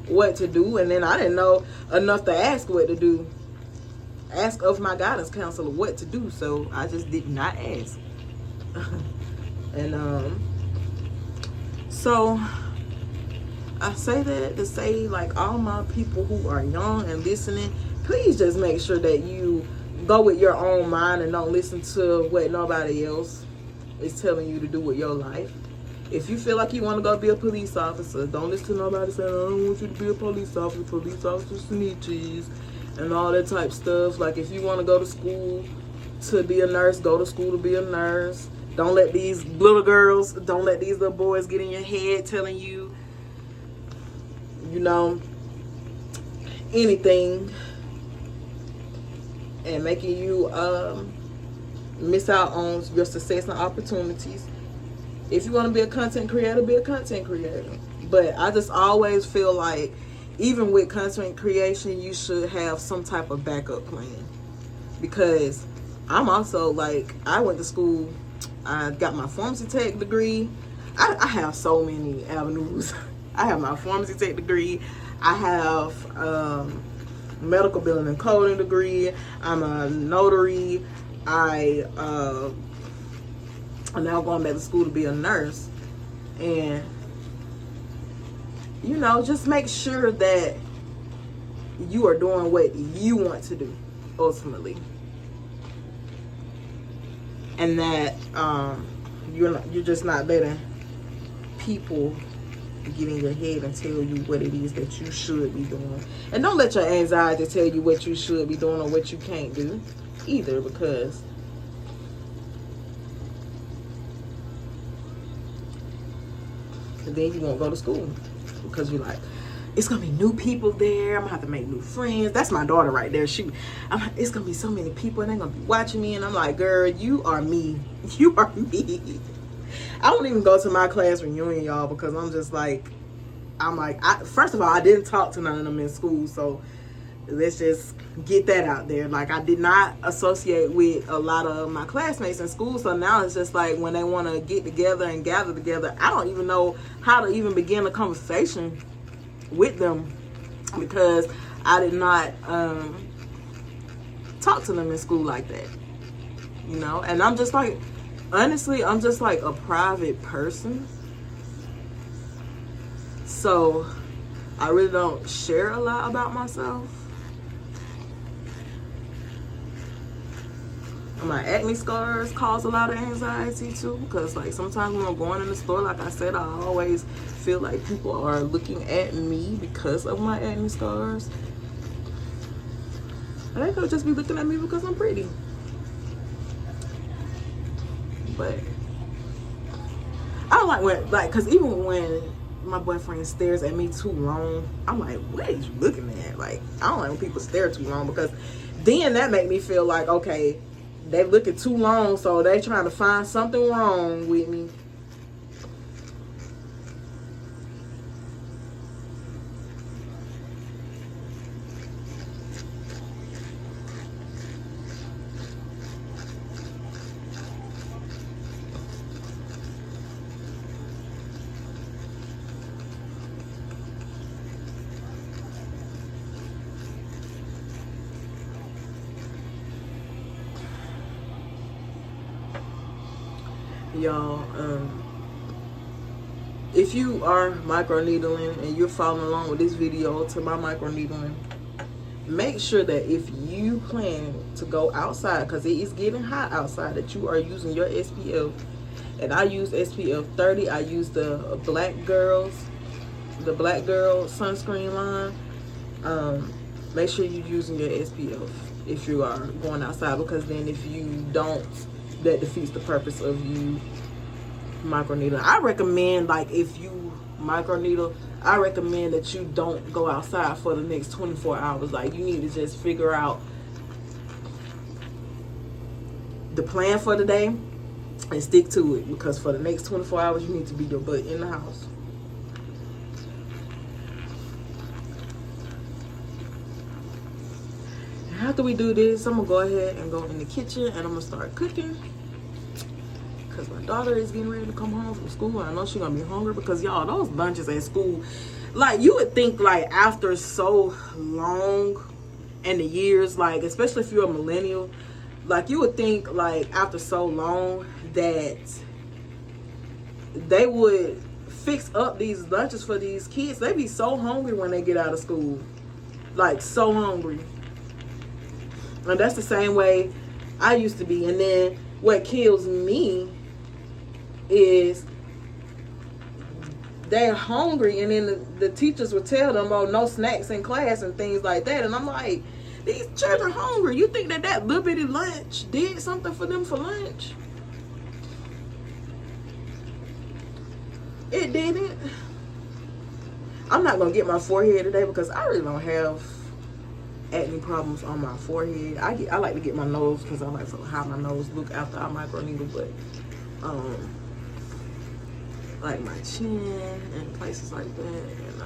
what to do. And then I didn't know enough to ask what to do, ask of my guidance counselor what to do. So I just did not ask. And so I say that to say, like, all my people who are young and listening, please just make sure that you go with your own mind and don't listen to what nobody else is telling you to do with your life. If you feel like you want to go be a police officer, don't listen to nobody saying, I don't want you to be a police officer. Police officers snitches and all that type stuff. Like, if you want to go to school to be a nurse, go to school to be a nurse. Don't let these little girls, don't let these little boys get in your head telling you, you know, anything, and making you miss out on your success and opportunities. If you want to be a content creator, be a content creator. But I just always feel like, even with content creation, you should have some type of backup plan. because I'm also like, I went to school, I got my pharmacy tech degree. I have so many avenues. I have my pharmacy tech degree. I have medical billing and coding degree. I'm a notary. I'm now going back to school to be a nurse. And, you know, just make sure that you are doing what you want to do, ultimately. And that you're just not letting people get in your head and tell you what it is that you should be doing. And don't let your anxiety tell you what you should be doing or what you can't do either, because then you won't go to school because you're like, it's gonna be new people there. I'm gonna have to make new friends. That's my daughter right there. It's gonna be so many people and they're gonna be watching me. And I'm like, girl, you are me. You are me. I don't even go to my class reunion, y'all, because I'm just like, first of all, I didn't talk to none of them in school, so let's just get that out there. Like, I did not associate with a lot of my classmates in school, so now it's just like when they want to get together and gather together, I don't even know how to even begin a conversation with them, because I did not talk to them in school like that, you know. And I'm just like, honestly, I'm just like a private person, so I really don't share a lot about myself. My acne scars cause a lot of anxiety too, because like sometimes when I'm going in the store, like I said, I always feel like people are looking at me because of my acne scars. And they could just be looking at me because I'm pretty. But I don't like when, like, because even when my boyfriend stares at me too long, I'm like, what are you looking at? Like, I don't like when people stare too long, because then that make me feel like, okay, they looking too long, so they trying to find something wrong with me. Y'all, if you are microneedling and you're following along with this video to my microneedling, make sure that if you plan to go outside, because it is getting hot outside, that you are using your SPF. And I use SPF 30. I use the Black Girl sunscreen line. Make sure you're using your SPF if you are going outside, because then if you don't, that defeats the purpose of you microneedling. I recommend, like, if you microneedle, I recommend that you don't go outside for the next 24 hours. Like, you need to just figure out the plan for the day and stick to it, because for the next 24 hours you need to be your butt in the house. After we do this, I'm gonna go ahead and go in the kitchen and I'm gonna start cooking, because my daughter is getting ready to come home from school. I know she's gonna be hungry, because y'all, those lunches at school, like, you would think, like, after so long in the years, like, especially if you're a millennial, like, you would think, like, after so long that they would fix up these lunches for these kids. They be so hungry when they get out of school, like, so hungry. And that's the same way I used to be. And then what kills me is they're hungry, and then the teachers would tell them, oh, no snacks in class and things like that. And I'm like, these children are hungry. You think that little bitty lunch did something for them for lunch? It didn't. I'm not gonna get my forehead today because I really don't have acne problems on my forehead. I like to get my nose, because I like how my nose look after I microneedle, but like my chin and places like that, and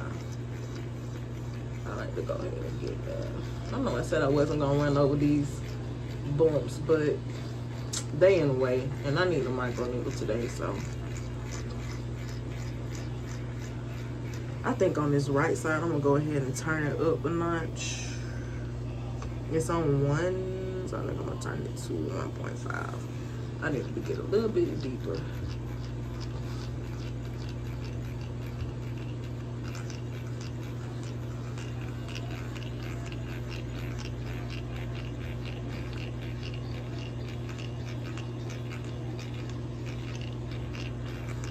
I like to go ahead and get that. I know I said I wasn't gonna run over these bumps, but they in the way, and I need a microneedle today, so I think on this right side I'm gonna go ahead and turn it up a notch. It's on 1, so I think I'm gonna turn it to 1.5. I need to get a little bit deeper.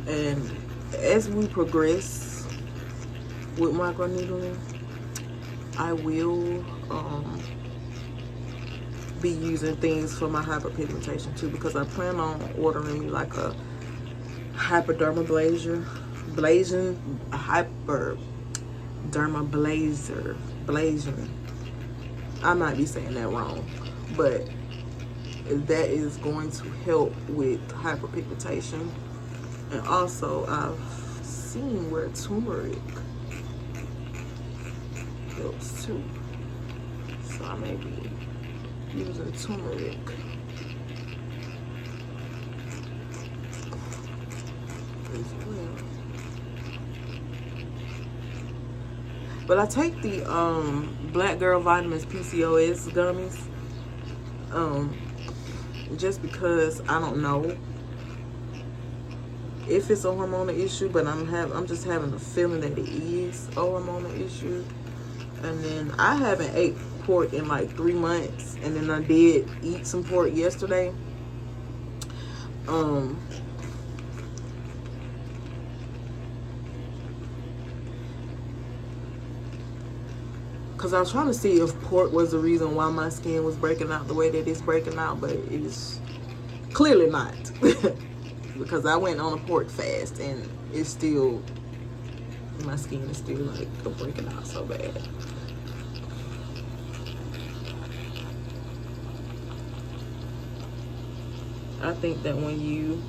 And as we progress with microneedling, I will be using things for my hyperpigmentation too, because I plan on ordering me like a hypodermabrasion, blazing. I might be saying that wrong, but that is going to help with hyperpigmentation. And also, I've seen where turmeric helps too, so I may be using turmeric. As well. But I take the Black Girl Vitamins PCOS gummies just because I don't know if it's a hormonal issue, but I'm just having a feeling that it is a hormonal issue. And then I haven't ate pork in like 3 months, and then I did eat some pork yesterday. Because I was trying to see if pork was the reason why my skin was breaking out the way that it's breaking out, but it is clearly not. Because I went on a pork fast, and it's still, my skin is still like breaking out so bad. I think that when you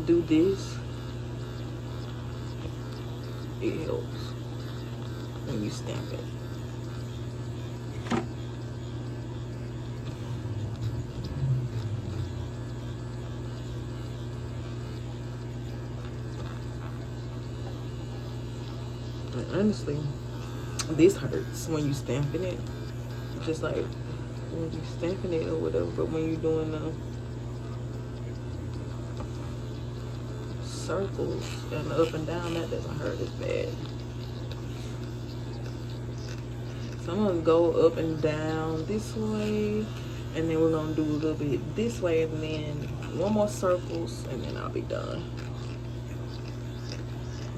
do this, it helps when you stamp it. Honestly, this hurts when you stamping it, just like when you stamping it or whatever, but when you're doing the circles and the up and down, that doesn't hurt as bad. So I'm gonna go up and down this way, and then we're gonna do a little bit this way, and then one more circles, and then I'll be done.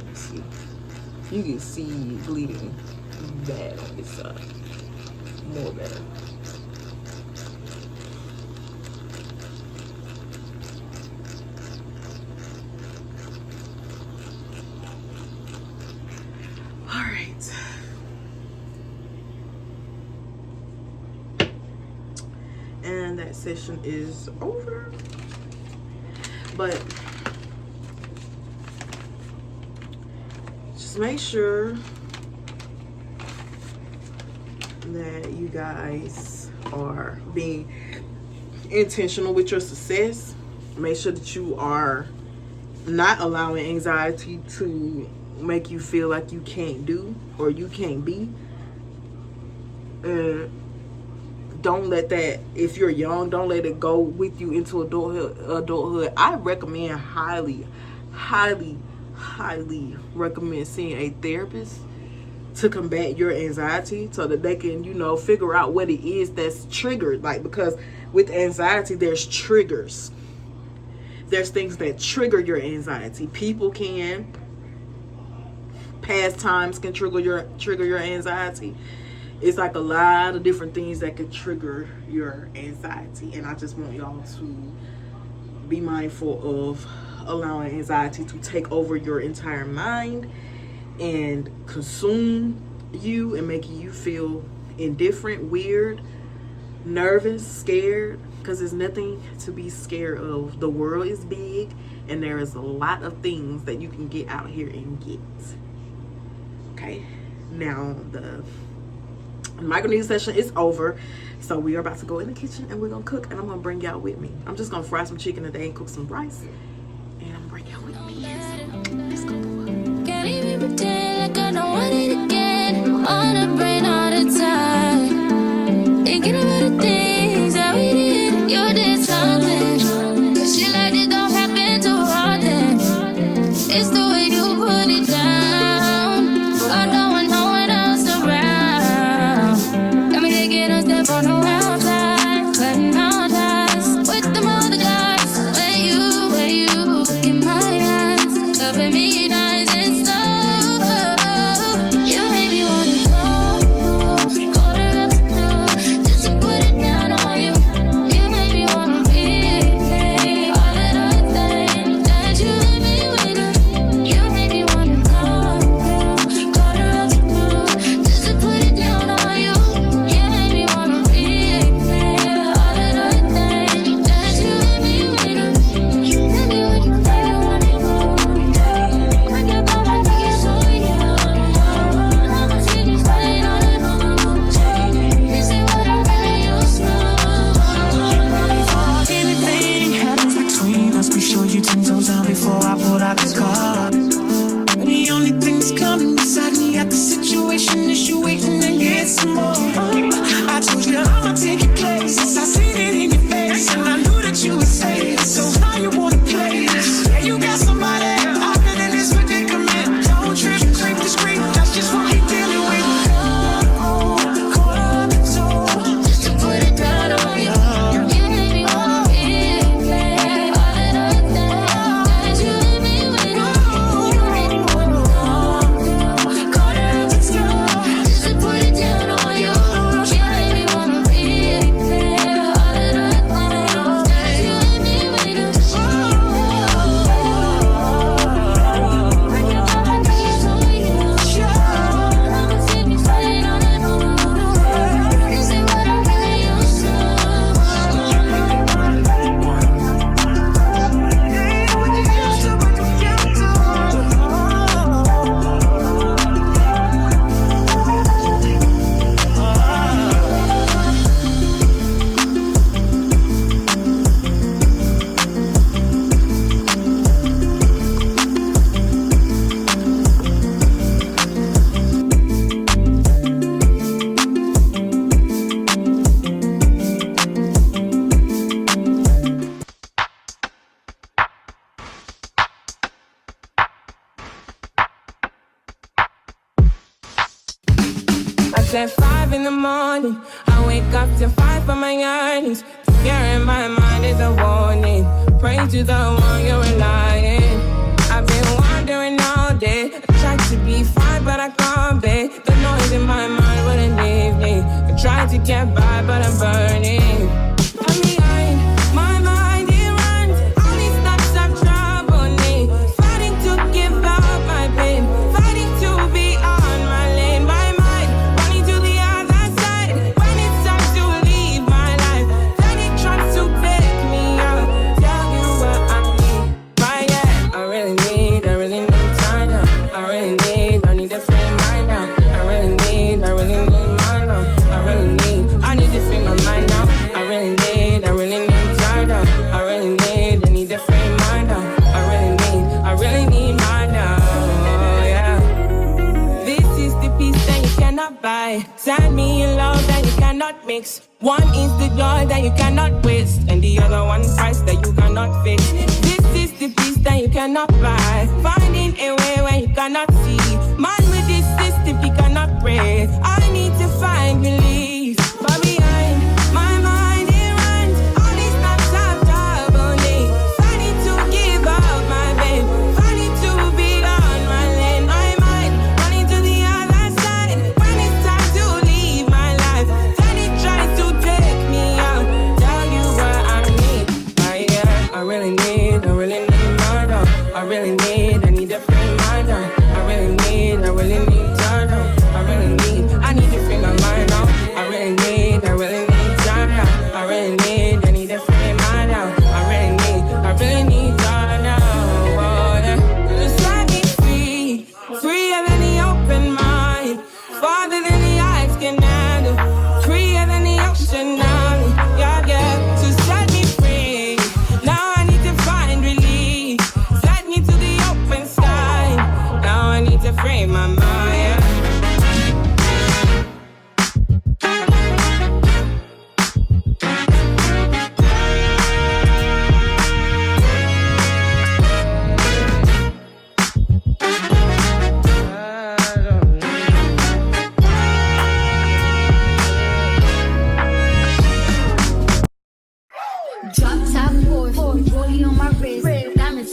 Let's see. You can see bleeding bad on this side. More better. Alright. And that session is over. But just make sure that you guys are being intentional with your success. Make sure that you are not allowing anxiety to make you feel like you can't do or you can't be. And don't let that, if you're young, don't let it go with you into adulthood. I recommend highly recommend seeing a therapist to combat your anxiety, so that they can, you know, figure out what it is that's triggered. Like, because with anxiety, there's triggers. There's things that trigger your anxiety. People can, past times can trigger your anxiety. It's like a lot of different things that could trigger your anxiety, and I just want y'all to be mindful of allowing anxiety to take over your entire mind and consume you and making you feel indifferent, weird, nervous, scared, because there's nothing to be scared of. The world is big, and there is a lot of things that you can get out here and get. Okay, now Microneedling session is over. So we are about to go in the kitchen and we're gonna cook, and I'm gonna bring y'all with me. I'm just gonna fry some chicken today and cook some rice, and I'm gonna bring y'all with me. So let's go. Can't even pretend like I don't want it again. On the brain all the time, thinking about the things that we did. You did something, shit like this don't happen too often. It's the way you put it down. I don't want no one else around. Got me taking a step on the outside, cutting all ties with them other guys. Where you look in my eyes, loving me nice and slow. You made me wanna go, call her up to just to put it down on you. You made me wanna replay all of the things that you let me with. You made me wanna go, call her up to just to put it down on you. You made me wanna replay all of the things that you let me with. Tell me what you think I wanna go. I get by my niggas so you. I'ma see you staying on it. This ain't what I really used to. Anything happens between us, be sure you 10 toes down before I pull out the car. The only thing that's coming beside me at the situation is you waiting to get some more. I told you I'ma take your place. I seen it in your face, and I knew that you would say it. So how you wanna play this? Yeah, you got somebody else. I've been in this predicament. Don't trip, creep the screen. That's just what we dealing with. Caught up in soul. Just to put it down on you. You made me wanna replay all of the things that you let me with. You made me wanna go, call her up to just to put it down on you. You made me wanna replay all of the things that you let me with. I get by my niggas so you. I'ma see me staying on it. This ain't what I really used to. I said 5 in the morning. I wake up to 5 for my earnings. Fear in my mind is a warning. Pray to the one you're relying. I've been wandering all day. I tried to be fine, but I can't be. The noise in my mind wouldn't leave me. I tried to get by, but I'm burning. I'm behind. My mind, it runs. All these thoughts have troubled me. Fighting to give up my pain. Fighting to be on my lane. My mind running to the other side. When it's time to leave my life, then it tries to take me out. Tell you what I need. Right, yeah. I really need time now. I need to free mind now. I really need mine now. I need to free my mind now. I really need time now. I need to free mind now. I really need mine now. Yeah. This is the peace that you cannot buy. Send me a love that you cannot mix. One is the joy that you cannot waste, and the other one price that you cannot fix. This is the peace that you cannot buy. Finding a way where you cannot see. Man with this system, he cannot pray. I need to find relief. But behind my mind, it runs. All these thoughts have troubled me. Fighting to give up my pain. Fighting to be on my lane. My mind running to the other side. When it's time to leave my life, then it tries to take me out. Tell you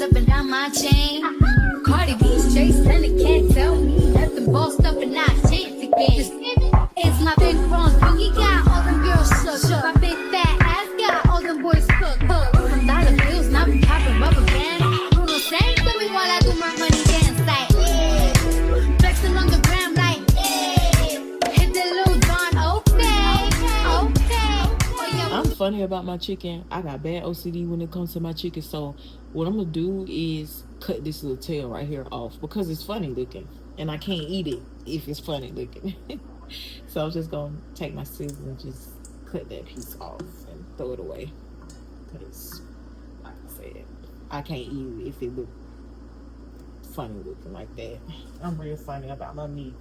up and down my chain. Cardi B, straight stunning, can't tell me nothing. Bossed up and not changed again. It's my big bronze boogie, got all them girls shook. My big fat ass got all them boys cooked. From dollar bills, now we popping rubber bands. Bruno sang to me while I do my money dance like, yeah. Flexing on the gram like, yeah. Hit the little John, okay. Oh, yeah. I'm funny about my chicken. I got bad OCD when it comes to my chicken. So what I'm gonna do is cut this little tail right here off because it's funny looking, and I can't eat it if it's funny looking. So I'm just gonna take my scissors and just cut that piece off and throw it away. Because, like I said, I can't eat it if it look funny looking like that. I'm real funny about my meat.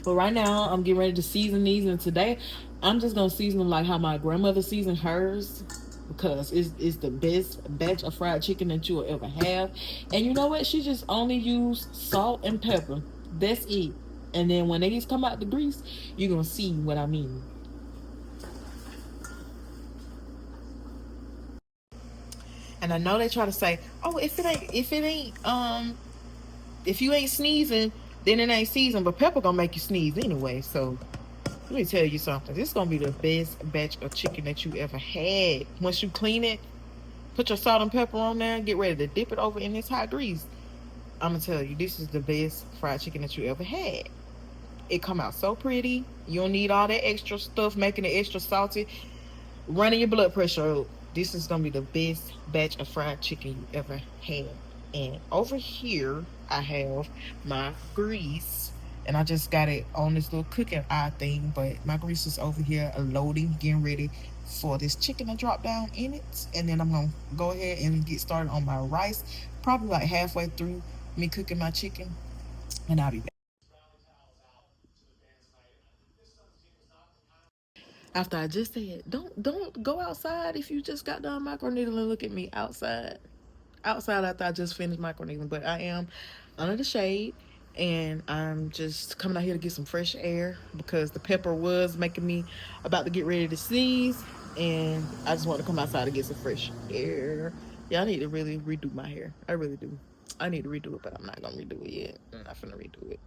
But right now, I'm getting ready to season these, and today, I'm just gonna season them like how my grandmother seasoned hers, because it's the best batch of fried chicken that you will ever have. And you know what? She just only used salt and pepper. That's it. And then when they come out the grease, you're gonna see what I mean. And I know they try to say, oh, if you ain't sneezing, then it ain't seasoned. But pepper gonna make you sneeze anyway. So let me tell you something. This is gonna be the best batch of chicken that you ever had. Once you clean it, put your salt and pepper on there, get ready to dip it over in this hot grease. I'm gonna tell you, this is the best fried chicken that you ever had. It come out so pretty. You don't need all that extra stuff making it extra salty, running your blood pressure up. This is gonna be the best batch of fried chicken you ever had. And over here I have my grease, and I just got it on this little cooking eye thing, but my grease is over here loading, getting ready for this chicken to drop down in it. And then I'm gonna go ahead and get started on my rice, probably like halfway through me cooking my chicken, and I'll be back. After I just said, don't go outside if you just got done microneedling and look at me outside after I just finished microneedling. But I am under the shade, and I'm just coming out here to get some fresh air because the pepper was making me about to get ready to sneeze, and I just want to come outside to get some fresh air. Yeah, I need to really redo my hair. I really do. I need to redo it, but I'm not gonna redo it yet. I'm not finna redo it.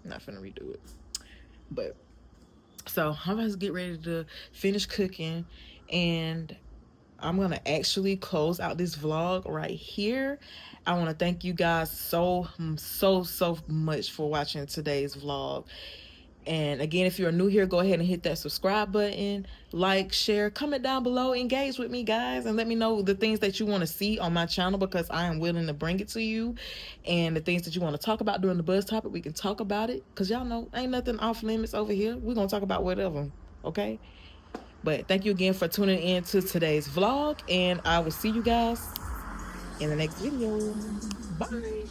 Not finna redo it. But so I'm about to get ready to finish cooking, and I'm gonna actually close out this vlog right here. I want to thank you guys so much for watching today's vlog. And again, if you're new here, go ahead and hit that subscribe button, like, share, comment down below, engage with me, guys, and let me know the things that you want to see on my channel, because I am willing to bring it to you. And the things that you want to talk about during the buzz topic, we can talk about it, because y'all know ain't nothing off limits over here. We're gonna talk about whatever, okay? But thank you again for tuning in to today's vlog, and I will see you guys in the next video. Bye.